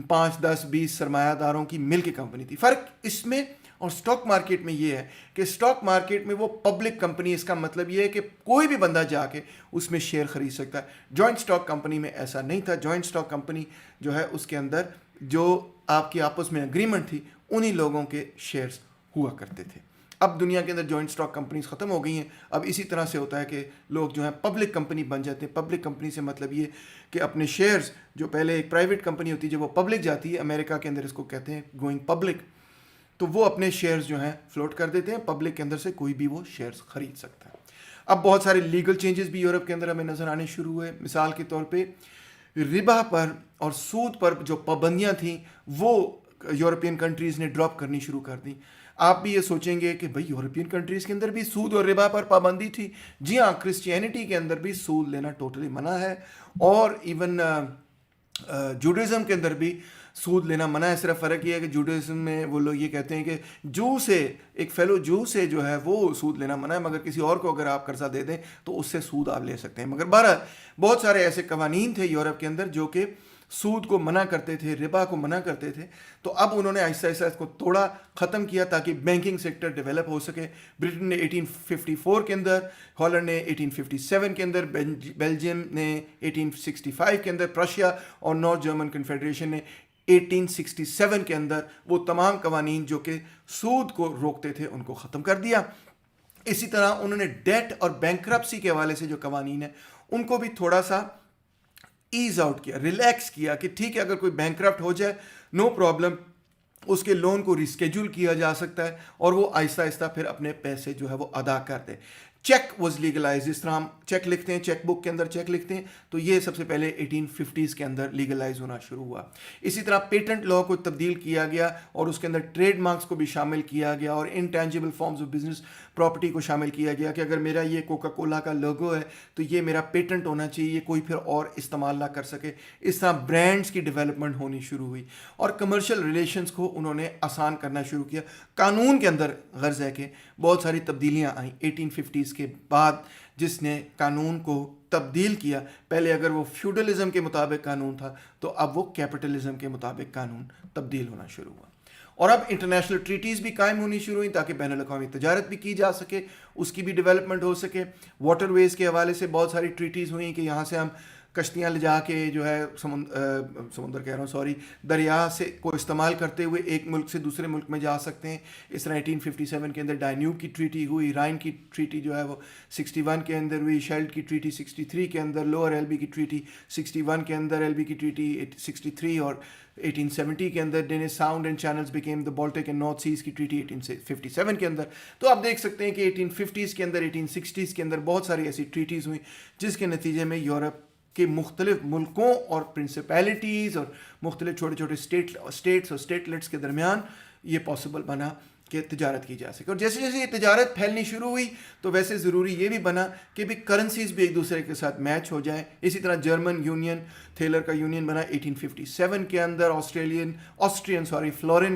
5 10 20 سرمایہ داروں کی مل کے کمپنی تھی. فرق اس میں اور اسٹاک مارکیٹ میں یہ ہے کہ اسٹاک مارکیٹ میں وہ پبلک کمپنی، اس کا مطلب یہ ہے کہ کوئی بھی بندہ جا کے اس میں شیئر خرید سکتا ہے. جوائنٹ اسٹاک کمپنی میں ایسا نہیں تھا. جوائنٹ اسٹاک کمپنی جو ہے اس کے اندر جو آپ کی آپس میں اگریمنٹ تھی انہی لوگوں کے شیئرز ہوا کرتے تھے. اب دنیا کے اندر جوائنٹ اسٹاک کمپنیز ختم ہو گئی ہیں. اب اسی طرح سے ہوتا ہے کہ لوگ جو ہیں پبلک کمپنی بن جاتے ہیں. پبلک کمپنی سے مطلب یہ کہ اپنے شیئرز، جو پہلے ایک پرائیویٹ کمپنی ہوتی ہے جب وہ پبلک جاتی ہے، امریکہ کے اندر اس کو کہتے ہیں گوئنگ پبلک، تو وہ اپنے شیئرز جو ہیں فلوٹ کر دیتے ہیں. پبلک کے اندر سے کوئی بھی وہ شیئرز خرید سکتا ہے. اب بہت سارے لیگل چینجز بھی یورپ کے اندر ہمیں نظر آنے شروع ہوئے. مثال کے طور پہ ربا پر اور سود پر جو پابندیاں تھیں وہ یورپین کنٹریز نے ڈراپ کرنی شروع کر دی. آپ بھی یہ سوچیں گے کہ بھئی یورپین کنٹریز کے اندر بھی سود اور ربا پر پابندی تھی. جی ہاں، کرسچینٹی کے اندر بھی سود لینا ٹوٹلی منع ہے، اور ایون جوڈازم کے اندر بھی سود لینا منع ہے. صرف فرق یہ ہے کہ جوڈازم میں وہ لوگ یہ کہتے ہیں کہ جو سے ایک فیلو جو سے جو ہے وہ سود لینا منع ہے، مگر کسی اور کو اگر آپ قرضہ دے دیں تو اس سے سود آپ لے سکتے ہیں. مگر بہرحال بہت سارے ایسے قوانین تھے یورپ کے اندر جو کہ سود کو منع کرتے تھے، ربا کو منع کرتے تھے. تو اب انہوں نے آہستہ آہستہ اس کو توڑا، ختم کیا تاکہ بینکنگ سیکٹر ڈیولپ ہو سکے. برٹن نے 1854 کے اندر، ہالینڈ نے 1857 کے اندر، بیلجیم نے 1865 کے اندر، پرشیا اور نارتھ جرمن کنفیڈریشن نے 1867 کے اندر وہ تمام قوانین جو کہ سود کو روکتے تھے ان کو ختم کر دیا. اسی طرح انہوں نے ڈیٹ اور بینکرپسی کے حوالے سے جو قوانین ہیں ان کو بھی تھوڑا سا ایز آؤٹ کیا، ریلیکس کیا کہ ٹھیک ہے اگر کوئی بینکرپٹ ہو جائے نو پرابلم، اس کے لون کو ریسکیجول کیا جا سکتا ہے اور وہ آہستہ آہستہ پھر اپنے پیسے جو ہے وہ ادا کر دے. Check was legalise. جس طرح ہم چیک لکھتے ہیں، چیک بک کے اندر چیک لکھتے ہیں، تو یہ سب سے پہلے 1850s کے اندر لیگلائز ہونا شروع ہوا. اسی طرح پیٹنٹ لا کو تبدیل کیا گیا اور اس کے اندر ٹریڈ مارکس کو بھی شامل کیا گیا اور intangible forms of business property کو شامل کیا گیا کہ اگر میرا یہ کوکا کولا کا لوگو ہے تو یہ میرا پیٹنٹ ہونا چاہیے، یہ کوئی پھر اور استعمال نہ کر سکے. اس طرح برانڈز کی ڈیولپمنٹ ہونی شروع ہوئی اور کمرشل ریلیشنز کو انہوں نے آسان کرنا شروع کیا. قانون کے اندر غرض ہے کہ بہت ساری تبدیلیاں آئیں 1850s کے بعد، جس نے قانون کو تبدیل کیا. پہلے اگر وہ فیوڈلزم کے مطابق قانون تھا تو اب وہ کیپٹلزم کے مطابق قانون تبدیل ہونا شروع ہوا. اور اب انٹرنیشنل ٹریٹیز بھی قائم ہونی شروع ہوئی تاکہ بین الاقوامی تجارت بھی کی جا سکے، اس کی بھی ڈیولپمنٹ ہو سکے. واٹر ویز کے حوالے سے بہت ساری ٹریٹیز ہوئیں کہ یہاں سے ہم کشتیاں لے جا کے جو ہے دریا سے کو استعمال کرتے ہوئے ایک ملک سے دوسرے ملک میں جا سکتے ہیں. اس طرح 1857 کے اندر ڈائنیوب کی ٹریٹی ہوئی، رائن کی ٹریٹی جو ہے وہ 61 کے اندر ہوئی، شیلڈ کی ٹریٹی 63 کے اندر، لوور ایل بی کی ٹریٹی 61 کے اندر، ایل بی کی ٹریٹی 63 اور 1870 کے اندر، Danish sound and channels became the Baltic and North seas کی ٹریٹی 1857 کے اندر. تو آپ دیکھ سکتے ہیں کہ 1850s کے اندر 1860s کے اندر بہت ساری ایسی ٹریٹیز ہوئیں جس کے نتیجے میں یورپ کہ مختلف ملکوں اور پرنسپیلٹیز اور مختلف چھوٹے چھوٹے اسٹیٹس اور اسٹیٹلٹس کے درمیان یہ پاسبل بنا کہ تجارت کی جا سکے. اور جیسے جیسے یہ تجارت پھیلنی شروع ہوئی تو ویسے ضروری یہ بھی بنا کہ بھی کرنسیز بھی ایک دوسرے کے ساتھ میچ ہو جائیں. اسی طرح جرمن یونین، تھیلر کا یونین بنا 1857 کے اندر، آسٹرین فلورن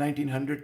1900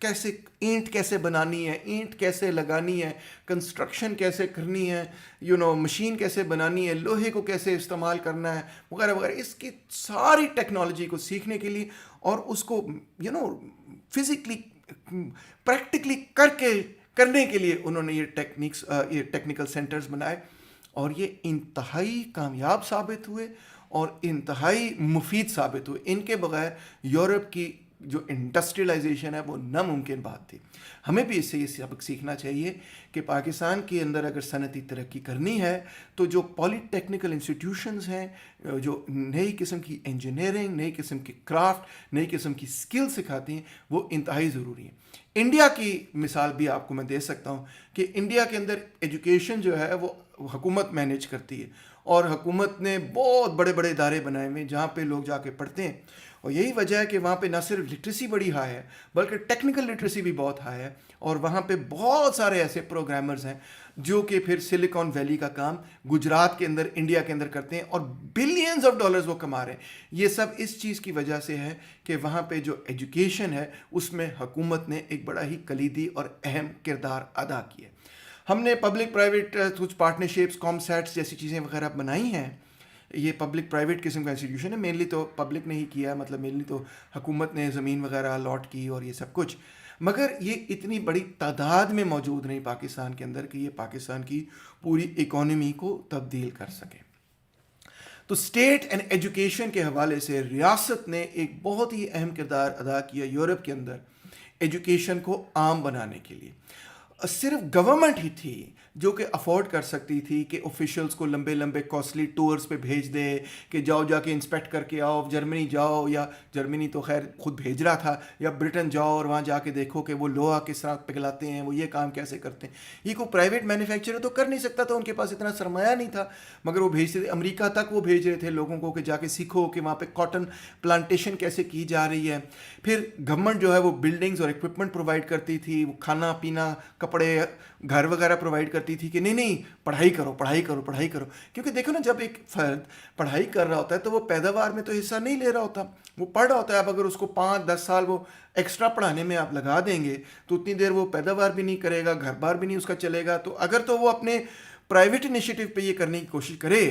کیسے اینٹ کیسے بنانی ہے، اینٹ کیسے لگانی ہے، کنسٹرکشن کیسے کرنی ہے، مشین کیسے بنانی ہے، لوہے کو کیسے استعمال کرنا ہے وغیرہ وغیرہ، اس کی ساری ٹیکنالوجی کو سیکھنے کے لیے اور اس کو فزیکلی پریکٹیکلی کرنے کے لیے انہوں نے یہ ٹیکنیکل سینٹرز بنائے، اور یہ انتہائی کامیاب ثابت ہوئے اور انتہائی مفید ثابت ہوئے. ان کے بغیر یورپ کی جو انڈسٹریلائزیشن ہے وہ ناممکن بات تھی. ہمیں بھی اس سے یہ سبق سیکھنا چاہیے کہ پاکستان کے اندر اگر صنعتی ترقی کرنی ہے تو جو پالی ٹیکنیکل انسٹیٹیوشنز ہیں، جو نئی قسم کی انجینئرنگ، نئی قسم کی کرافٹ، نئی قسم کی سکل سکھاتی ہیں، وہ انتہائی ضروری ہیں. انڈیا کی مثال بھی آپ کو میں دے سکتا ہوں کہ انڈیا کے اندر ایجوکیشن جو ہے وہ حکومت مینیج کرتی ہے، اور حکومت نے بہت بڑے بڑے ادارے بنائے ہوئے جہاں پہ لوگ جا کے پڑھتے ہیں. اور یہی وجہ ہے کہ وہاں پہ نہ صرف لٹریسی بڑی ہائی ہے بلکہ ٹیکنیکل لٹریسی بھی بہت ہائی ہے، اور وہاں پہ بہت سارے ایسے پروگرامرز ہیں جو کہ پھر سلیکان ویلی کا کام گجرات کے اندر، انڈیا کے اندر کرتے ہیں، اور بلینز آف ڈالرز وہ کما رہے ہیں. یہ سب اس چیز کی وجہ سے ہے کہ وہاں پہ جو ایجوکیشن ہے اس میں حکومت نے ایک بڑا ہی کلیدی اور اہم کردار ادا کیا. ہم نے پبلک پرائیویٹ کچھ پارٹنرشپس، کام سیٹس جیسی چیزیں وغیرہ بنائی ہیں. یہ پبلک پرائیویٹ قسم کا انسٹیٹیوشن ہے، مینلی تو پبلک نے ہی کیا، مطلب مینلی تو حکومت نے زمین وغیرہ الاٹ کی اور یہ سب کچھ، مگر یہ اتنی بڑی تعداد میں موجود نہیں پاکستان کے اندر کہ یہ پاکستان کی پوری اکانومی کو تبدیل کر سکے. تو اسٹیٹ اینڈ ایجوکیشن کے حوالے سے ریاست نے ایک بہت ہی اہم کردار ادا کیا یورپ کے اندر ایجوکیشن کو عام بنانے کے لیے. صرف گورنمنٹ ہی تھی جو کہ افورڈ کر سکتی تھی کہ آفیشلس کو لمبے لمبے کاسٹلی ٹورز پہ بھیج دے کہ جاؤ جا کے انسپیکٹ کر کے آؤ، جرمنی جاؤ، یا جرمنی تو خیر خود بھیج رہا تھا، یا برٹن جاؤ اور وہاں جا کے دیکھو کہ وہ لوہا کس طرح پگھلاتے ہیں، وہ یہ کام کیسے کرتے ہیں. یہ کوئی پرائیویٹ مینوفیکچرر تو کر نہیں سکتا تھا، ان کے پاس اتنا سرمایہ نہیں تھا، مگر وہ بھیجتے تھے. امریکہ تک وہ بھیج رہے تھے لوگوں کو کہ جا کے سیکھو کہ وہاں پہ کاٹن پلانٹیشن کیسے کی جا رہی ہے. پھر گورنمنٹ جو ہے وہ بلڈنگز اور اکوپمنٹ پرووائڈ کرتی تھی، وہ کھانا پینا، کپڑے، گھر وغیرہ پرووائڈ کرتی تھی کہ نہیں پڑھائی کرو پڑھائی کرو پڑھائی کرو. کیونکہ دیکھو نا، جب ایک فرد پڑھائی کر رہا ہوتا ہے تو وہ پیداوار میں تو حصہ نہیں لے رہا ہوتا، وہ پڑھ رہا ہوتا ہے. اب اگر اس کو 5-10 سال وہ ایکسٹرا پڑھانے میں آپ لگا دیں گے تو اتنی دیر وہ پیداوار بھی نہیں کرے گا، گھر بار بھی نہیں اس کا چلے گا. تو اگر تو وہ اپنے پرائیویٹ انیشیٹو پہ یہ کرنے کی کوشش کرے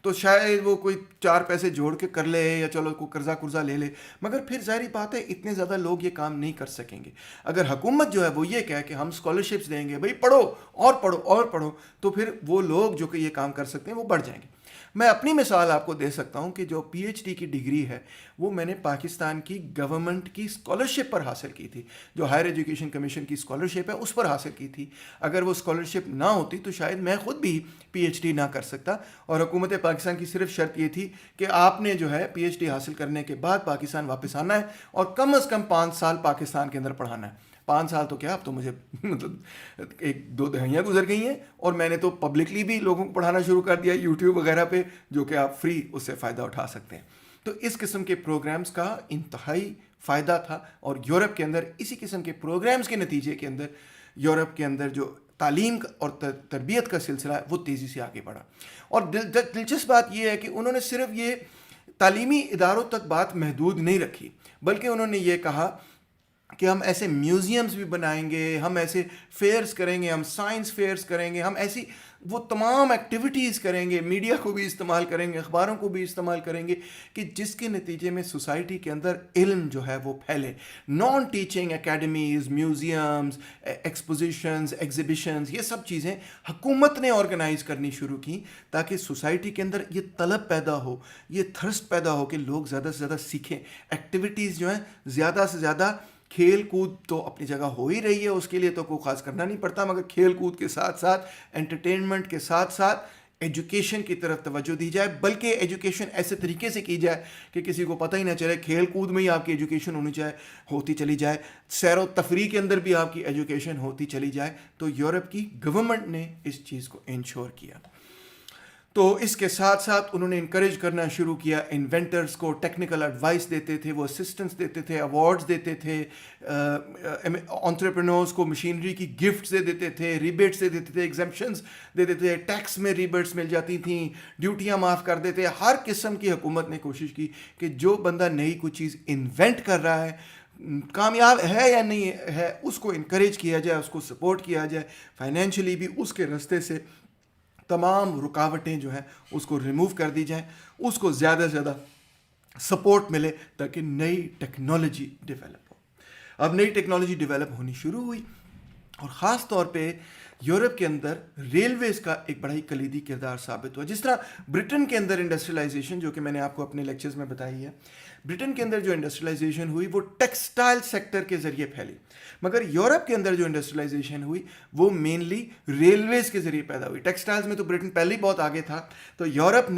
تو شاید وہ کوئی 4 پیسے جوڑ کے کر لے، یا چلو کوئی قرضہ لے لے، مگر پھر ظاہری بات ہے اتنے زیادہ لوگ یہ کام نہیں کر سکیں گے. اگر حکومت جو ہے وہ یہ کہے کہ ہم اسکالرشپس دیں گے، بھائی پڑھو اور پڑھو اور پڑھو، تو پھر وہ لوگ جو کہ یہ کام کر سکتے ہیں وہ بڑھ جائیں گے. میں اپنی مثال آپ کو دے سکتا ہوں کہ جو پی ایچ ڈی کی ڈگری ہے وہ میں نے پاکستان کی گورنمنٹ کی اسکالرشپ پر حاصل کی تھی، جو ہائر ایجوکیشن کمیشن کی اسکالرشپ ہے اس پر حاصل کی تھی. اگر وہ اسکالرشپ نہ ہوتی تو شاید میں خود بھی پی ایچ ڈی نہ کر سکتا، اور حکومت پاکستان کی صرف شرط یہ تھی کہ آپ نے جو ہے پی ایچ ڈی حاصل کرنے کے بعد پاکستان واپس آنا ہے اور کم از کم 5 سال پاکستان کے اندر پڑھانا ہے. 5 سال تو کیا، اب تو مجھے مطلب 1-2 دہائیاں گزر گئی ہیں، اور میں نے تو پبلکلی بھی لوگوں کو پڑھانا شروع کر دیا یوٹیوب وغیرہ پہ، جو کہ آپ فری اس سے فائدہ اٹھا سکتے ہیں. تو اس قسم کے پروگرامز کا انتہائی فائدہ تھا، اور یورپ کے اندر اسی قسم کے پروگرامز کے نتیجے کے اندر یورپ کے اندر جو تعلیم اور تربیت کا سلسلہ ہے وہ تیزی سے آگے بڑھا. اور دلچسپ بات یہ ہے کہ انہوں نے صرف یہ تعلیمی اداروں تک بات محدود نہیں رکھی، بلکہ انہوں نے یہ کہا کہ ہم ایسے میوزیمز بھی بنائیں گے، ہم ایسے فیئرز کریں گے، ہم سائنس فیئرز کریں گے، ہم ایسی وہ تمام ایکٹیویٹیز کریں گے، میڈیا کو بھی استعمال کریں گے، اخباروں کو بھی استعمال کریں گے کہ جس کے نتیجے میں سوسائٹی کے اندر علم جو ہے وہ پھیلے. Non teaching academies, museums, expositions, exhibitions, یہ سب چیزیں حکومت نے آرگنائز کرنی شروع کی تاکہ سوسائٹی کے اندر یہ طلب پیدا ہو، یہ تھرسٹ پیدا ہو کہ لوگ زیادہ سے زیادہ سیکھیں. ایکٹیویٹیز جو ہیں زیادہ سے زیادہ، کھیل کود تو اپنی جگہ ہو ہی رہی ہے، اس کے لیے تو کوئی خاص کرنا نہیں پڑتا، مگر کھیل کود کے ساتھ ساتھ، انٹرٹینمنٹ کے ساتھ ساتھ ایجوکیشن کی طرف توجہ دی جائے، بلکہ ایجوکیشن ایسے طریقے سے کی جائے کہ کسی کو پتہ ہی نہ چلے. کھیل کود میں ہی آپ کی ایجوکیشن ہوتی چلی جائے، سیر و تفریح کے اندر بھی آپ کی ایجوکیشن ہوتی چلی جائے. تو یورپ کی گورنمنٹ نے اس چیز کو انشور کیا. تو اس کے ساتھ ساتھ انہوں نے انکریج کرنا شروع کیا، انوینٹرز کو ٹیکنیکل ایڈوائس دیتے تھے، وہ اسسٹنس دیتے تھے، ایوارڈز دیتے تھے، انٹرپرینورز کو مشینری کی گفٹس دے دیتے تھے، ریبیٹس دے دیتے تھے، ایگزمپشنز دے دیتے تھے، ٹیکس میں ریبیٹس مل جاتی تھیں، ڈیوٹیاں معاف کر دیتے. ہر قسم کی حکومت نے کوشش کی کہ جو بندہ نئی کوئی چیز انوینٹ کر رہا ہے کامیاب ہے یا نہیں ہے اس کو انکریج کیا جائے، اس کو سپورٹ کیا جائے، فائنینشلی بھی اس کے راستے سے تمام رکاوٹیں جو ہیں اس کو ریموو کر دی جائیں، اس کو زیادہ سے زیادہ سپورٹ ملے تاکہ نئی ٹیکنالوجی ڈیولپ ہو۔ اب نئی ٹیکنالوجی ڈیولپ ہونی شروع ہوئی، اور خاص طور پہ یورپ کے اندر ریلویز کا ایک بڑا ہی کلیدی کردار ثابت ہوا۔ جس طرح برٹن کے اندر انڈسٹریلائزیشن، جو کہ میں نے آپ کو اپنے لیکچرز میں بتائی ہے، برٹن کے اندر جو انڈسٹریلائزیشن ہوئی وہ ٹیکسٹائل سیکٹر کے ذریعے پھیلی، مگر یورپ کے اندر جو انڈسٹریلائزیشن ہوئی وہ مینلی ریلویز کے ذریعے پیدا ہوئی۔ ٹیکسٹائلز میں تو برٹن پہلے ہی بہت آگے تھا، تو یورپ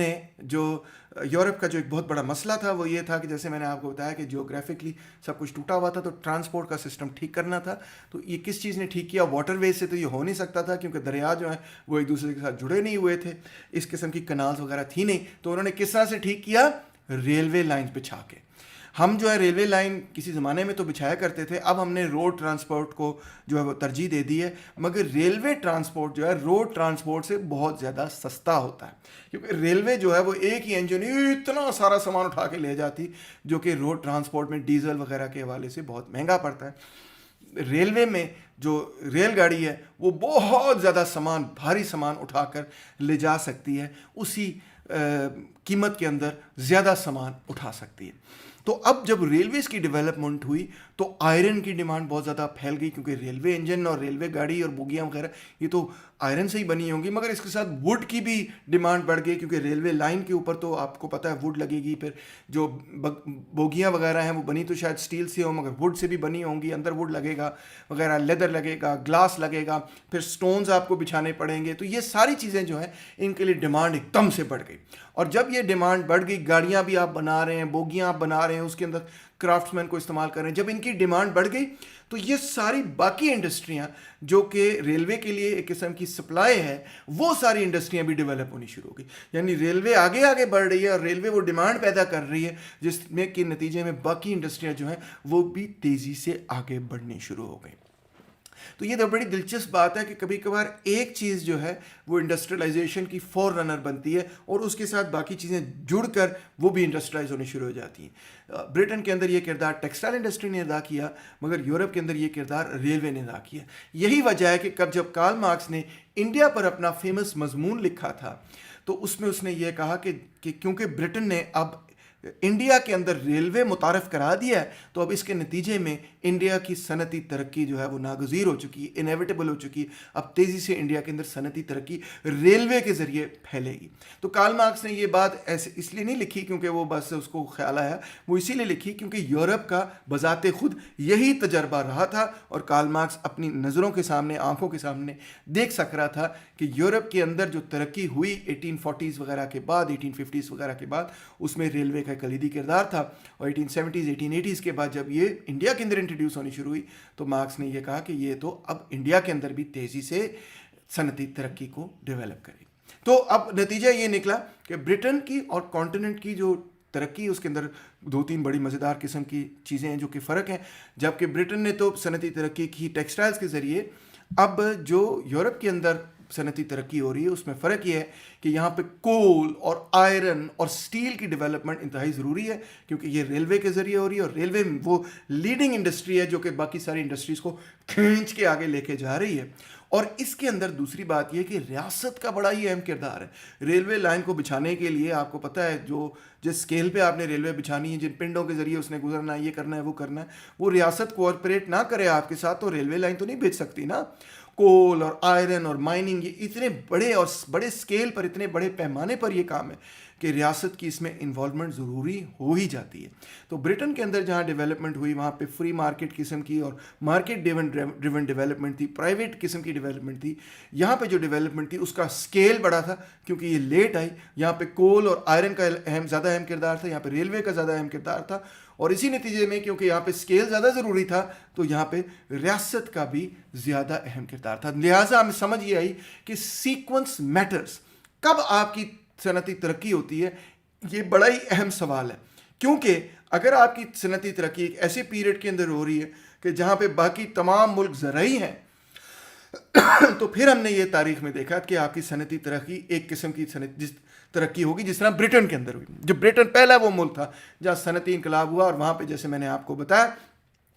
کا جو ایک بہت بڑا مسئلہ تھا وہ یہ تھا کہ جیسے میں نے آپ کو بتایا کہ جیوگرافکلی سب کچھ ٹوٹا ہوا تھا، تو ٹرانسپورٹ کا سسٹم ٹھیک کرنا تھا۔ تو یہ کس چیز نے ٹھیک کیا؟ واٹر ویز سے تو یہ ہو نہیں سکتا تھا، کیونکہ دریا جو ہیں وہ ایک دوسرے کے ساتھ جڑے نہیں ہوئے تھے، اس قسم کی کنالز وغیرہ تھی نہیں۔ تو انہوں نے کس طرح سے ٹھیک کیا؟ ریلوے لائنز بچھا کے۔ ہم جو ہے ریلوے لائن کسی زمانے میں تو بچھایا کرتے تھے، اب ہم نے روڈ ٹرانسپورٹ کو جو ہے وہ ترجیح دے دی ہے، مگر ریلوے ٹرانسپورٹ جو ہے روڈ ٹرانسپورٹ سے بہت زیادہ سستا ہوتا ہے، کیونکہ ریلوے جو ہے وہ ایک ہی انجن اتنا سارا سامان اٹھا کے لے جاتی، جو کہ روڈ ٹرانسپورٹ میں ڈیزل وغیرہ کے حوالے سے بہت مہنگا پڑتا ہے۔ ریلوے میں جو ریل گاڑی ہے وہ بہت زیادہ سامان، بھاری سامان اٹھا کر لے جا سکتی ہے، اسی قیمت کے اندر زیادہ سامان اٹھا سکتی ہے۔ تو اب جب ریلویز کی ڈیولپمنٹ ہوئی تو آئرن کی ڈیمانڈ بہت زیادہ پھیل گئی، کیونکہ ریلوے انجن اور ریلوے گاڑی اور بوگیاں وغیرہ یہ تو آئرن سے ہی بنی ہوں گی، مگر اس کے ساتھ ووڈ کی بھی ڈیمانڈ بڑھ گئی، کیونکہ ریلوے لائن کے اوپر تو آپ کو پتہ ہے ووڈ لگے گی، پھر جو بوگیاں وغیرہ ہیں وہ بنی تو شاید اسٹیل سے ہوں مگر ووڈ سے بھی بنی ہوں گی، اندر ووڈ لگے گا وغیرہ، لیدر لگے گا، گلاس لگے گا، پھر سٹونز آپ کو بچھانے پڑیں گے۔ تو یہ ساری چیزیں جو ہیں ان کے لیے ڈیمانڈ ایک دم سے بڑھ گئی، اور جب یہ ڈیمانڈ بڑھ گئی، گاڑیاں بھی آپ بنا رہے ہیں، بوگیاں آپ بنا رہے ہیں، اس کے اندر کرافٹس مین کو استعمال کر رہے ہیں، جب ان کی ڈیمانڈ بڑھ گئی تو یہ ساری باقی انڈسٹریاں جو کہ ریلوے کے لیے ایک قسم کی سپلائی ہے، وہ ساری انڈسٹریاں بھی ڈیولپ ہونی شروع ہو گئی۔ یعنی ریلوے آگے آگے بڑھ رہی ہے، اور ریلوے وہ ڈیمانڈ پیدا کر رہی ہے جس میں کے نتیجے میں باقی انڈسٹریاں جو ہیں وہ بھی تیزی سے آگے بڑھنی شروع ہو گئیں۔ تو یہ تو بڑی دلچسپ بات ہے کہ کبھی کبھار ایک چیز جو ہے وہ انڈسٹریلائزیشن کی فور رنر بنتی ہے، اور اس کے ساتھ باقی چیزیں جڑ کر وہ بھی انڈسٹریلائز ہونے شروع ہو جاتی ہیں۔ برٹن کے اندر یہ کردار ٹیکسٹائل انڈسٹری نے ادا کیا، مگر یورپ کے اندر یہ کردار ریلوے نے ادا کیا۔ یہی وجہ ہے کہ جب کارل مارکس نے انڈیا پر اپنا فیمس مضمون لکھا تھا تو اس میں اس نے یہ کہا کہ کیونکہ برٹن نے اب انڈیا کے اندر ریلوے متعارف کرا دیا ہے، تو اب اس کے نتیجے میں انڈیا کی صنعتی ترقی جو ہے وہ ناگزیر ہو چکی ہے، انیویٹیبل ہو چکی ہے۔ اب تیزی سے انڈیا کے اندر صنعتی ترقی ریلوے کے ذریعے پھیلے گی۔ تو کارل مارکس نے یہ بات ایسے اس لیے نہیں لکھی کیونکہ وہ بس اس کو خیال آیا، وہ اسی لیے لکھی کیونکہ یورپ کا بذات خود یہی تجربہ رہا تھا، اور کارل مارکس اپنی نظروں کے سامنے، آنکھوں کے سامنے دیکھ سک رہا تھا کہ یورپ کے اندر جو ترقی ہوئی 1840s وغیرہ کے بعد، 1850s وغیرہ کے بعد، اس میں ریلوے کا کلیدی کردار تھا۔ اور 1870s 1880s کے بعد جب یہ انڈیا کے اندر انٹروڈیوس ہونی شروع ہوئی تو مارکس نے یہ کہا کہ یہ تو اب انڈیا کے اندر بھی تیزی سے صنعتی ترقی کو ڈیولپ کرے۔ تو اب نتیجہ یہ نکلا کہ برٹن کی اور کانٹیننٹ کی جو ترقی، اس کے اندر دو تین بڑی مزیدار قسم کی چیزیں ہیں جو کہ فرق ہیں۔ جبکہ برٹن نے تو صنعتی ترقی کی ٹیکسٹائلز کے ذریعے، اب جو یورپ کے اندر صنعتی ترقی ہو رہی ہے اس میں فرق یہ ہے کہ یہاں پہ کول اور آئرن اور سٹیل کی ڈیولپمنٹ انتہائی ضروری ہے، کیونکہ یہ ریلوے کے ذریعے ہو رہی ہے، اور ریلوے وہ لیڈنگ انڈسٹری ہے جو کہ باقی ساری انڈسٹریز کو کھینچ کے آگے لے کے جا رہی ہے۔ اور اس کے اندر دوسری بات یہ کہ ریاست کا بڑا ہی اہم کردار ہے۔ ریلوے لائن کو بچھانے کے لیے آپ کو پتہ ہے جس اسکیل پہ آپ نے ریلوے بچھانی ہے، جن پنڈوں کے ذریعے اس نے گزرنا ہے، یہ کرنا ہے وہ کرنا ہے، وہ ریاست کوآپریٹ نہ کرے آپ کے ساتھ تو ریلوے لائن تو نہیں بھیج سکتی نا۔ کول اور آئرن اور مائننگ، یہ اتنے بڑے اور بڑے سکیل پر، اتنے بڑے پیمانے پر یہ کام ہے کہ ریاست کی اس میں انوالومنٹ ضروری ہو ہی جاتی ہے۔ تو برٹن کے اندر جہاں ڈیولپمنٹ ہوئی وہاں پہ فری مارکیٹ قسم کی اور مارکیٹ ڈریون ڈیولپمنٹ تھی، پرائیویٹ قسم کی ڈیولپمنٹ تھی۔ یہاں پہ جو ڈیولپمنٹ تھی اس کا سکیل بڑا تھا کیونکہ یہ لیٹ آئی۔ یہاں پہ کول اور آئرن کا زیادہ اہم کردار تھا، یہاں پہ ریلوے کا زیادہ اہم کردار تھا، اور اسی نتیجے میں کیونکہ یہاں پہ سکیل زیادہ ضروری تھا تو یہاں پہ ریاست کا بھی زیادہ اہم کردار تھا۔ لہٰذا ہمیں سمجھ یہ آئی کہ سیکوینس میٹرز، کب آپ کی صنعتی ترقی ہوتی ہے، یہ بڑا ہی اہم سوال ہے، کیونکہ اگر آپ کی صنعتی ترقی ایک ایسے پیریڈ کے اندر ہو رہی ہے کہ جہاں پہ باقی تمام ملک زرعی ہیں تو پھر ہم نے یہ تاریخ میں دیکھا کہ آپ کی صنعتی ترقی ایک قسم کی ترقی ہوگی جس طرح برٹن کے اندر ہوئی۔ جو برٹن پہلا وہ ملک تھا جہاں صنعتی انقلاب ہوا، اور وہاں پہ جیسے میں نے آپ کو بتایا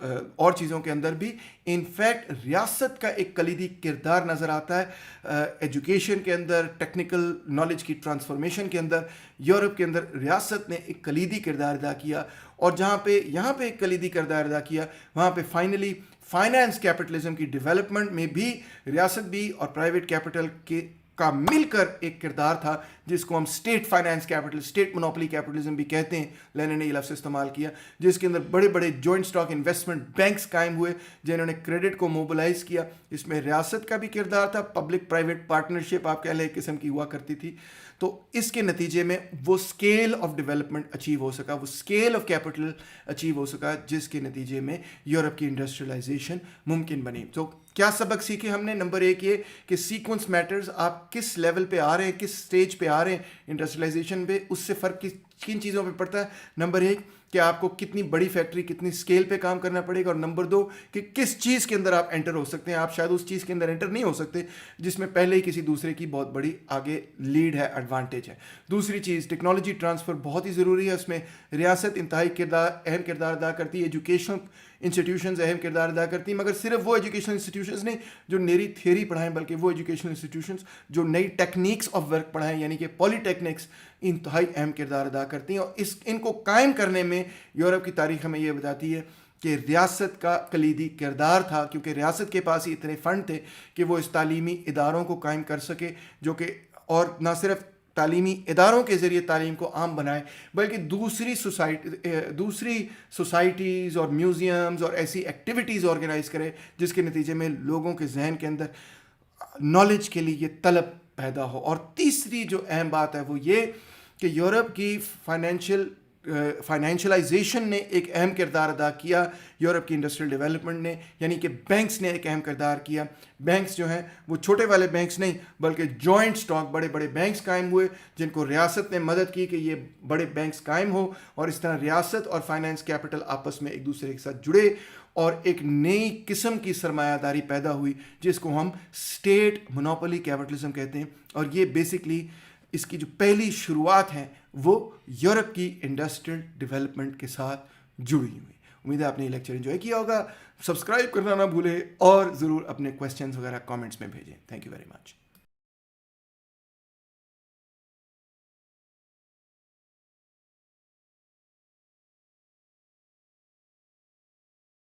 اور چیزوں کے اندر بھی. انفیکٹ ریاست کا ایک کلیدی کردار نظر آتا ہے ایجوکیشن کے اندر, ٹیکنیکل نالج کی ٹرانسفارمیشن کے اندر. یورپ کے اندر ریاست نے ایک کلیدی کردار ادا کیا, اور جہاں پہ یہاں پہ ایک کلیدی کردار ادا کیا, وہاں پہ فائنلی فائنانس کیپٹلزم کی ڈیولپمنٹ میں بھی ریاست بھی اور پرائیویٹ کیپٹل کا مل کر ایک کردار تھا, جس کو ہم state finance capital, state monopoly capitalism بھی کہتے ہیں. لینن نے یہ لفظ استعمال کیا, جس کے اندر بڑے بڑے جوائنٹ اسٹاک انویسٹمنٹ بینکس قائم ہوئے جنہوں نے کریڈٹ کو موبلائز کیا. اس میں ریاست کا بھی کردار تھا, پبلک پرائیویٹ پارٹنرشپ آپ کہہ لیں ایک قسم کی ہوا کرتی تھی. تو اس کے نتیجے میں وہ اسکیل آف ڈیولپمنٹ اچیو ہو سکا, وہ اسکیل آف کیپٹل اچیو ہو سکا, جس کے نتیجے میں یورپ کی انڈسٹریلائزیشن ممکن بنی. تو کیا سبق سیکھے ہم نے؟ نمبر ایک یہ کہ سیکوینس میٹرز, آپ کس لیول پہ آ رہے ہیں, کس سٹیج پہ آ رہے ہیں انڈسٹریلائزیشن پہ, اس سے فرق کن چیزوں پہ پڑتا ہے. نمبر ایک کہ آپ کو کتنی بڑی فیکٹری, کتنی اسکیل پہ کام کرنا پڑے گا, اور نمبر دو کہ کس چیز کے اندر آپ انٹر ہو سکتے ہیں. آپ شاید اس چیز کے اندر انٹر نہیں ہو سکتے جس میں پہلے ہی کسی دوسرے کی بہت بڑی آگے لیڈ ہے, ایڈوانٹیج ہے. دوسری چیز ٹیکنالوجی ٹرانسفر بہت ہی ضروری ہے, اس میں ریاست انتہائی اہم کردار ادا کرتی ہے, ایجوکیشن انسٹیٹیوشنز اہم کردار ادا کرتی ہیں, مگر صرف وہ ایجوکیشن انسٹیٹیوشنز نہیں جو نئی تھیوری پڑھائیں, بلکہ وہ ایجوکیشن انسٹیٹیوشنز جو نئی ٹیکنیکس آف ورک پڑھائیں, یعنی کہ پالی ٹیکنکس انتہائی اہم کردار ادا کرتی ہیں. اور ان کو قائم کرنے میں یورپ کی تاریخ ہمیں یہ بتاتی ہے کہ ریاست کا کلیدی کردار تھا, کیونکہ ریاست کے پاس ہی اتنے فنڈ تھے کہ وہ اس تعلیمی اداروں کو قائم کر سکے, جو کہ اور نہ صرف تعلیمی اداروں کے ذریعے تعلیم کو عام بنائے, بلکہ دوسری سوسائٹیز اور میوزیمز اور ایسی ایکٹیویٹیز آرگنائز کرے جس کے نتیجے میں لوگوں کے ذہن کے اندر نالج کے لیے یہ طلب پیدا ہو. اور تیسری جو اہم بات ہے وہ یہ کہ یورپ کی فائنینشلائزیشن نے ایک اہم کردار ادا کیا یورپ کی انڈسٹریل ڈیولپمنٹ نے, یعنی کہ بینکس نے ایک اہم کردار کیا. بینکس جو ہیں وہ چھوٹے والے بینکس نہیں, بلکہ جوائنٹ اسٹاک بڑے بڑے بینکس قائم ہوئے, جن کو ریاست نے مدد کی کہ یہ بڑے بینکس قائم ہو, اور اس طرح ریاست اور فائنانس کیپٹل آپس میں ایک دوسرے کے ساتھ جڑے, اور ایک نئی قسم کی سرمایہ داری پیدا ہوئی جس کو ہم اسٹیٹ مونوپلی کیپٹلزم کہتے ہیں. اور یہ بیسکلی اس کی جو پہلی شروعات ہیں وہ یورپ کی انڈسٹریل ڈیولپمنٹ کے ساتھ جڑی ہوئی. امید ہے آپ نے یہ لیکچر انجوائے کیا ہوگا. سبسکرائب کرنا نہ بھولیں, اور ضرور اپنے کویسچنز وغیرہ کامنٹس میں بھیجیں. Thank you very much.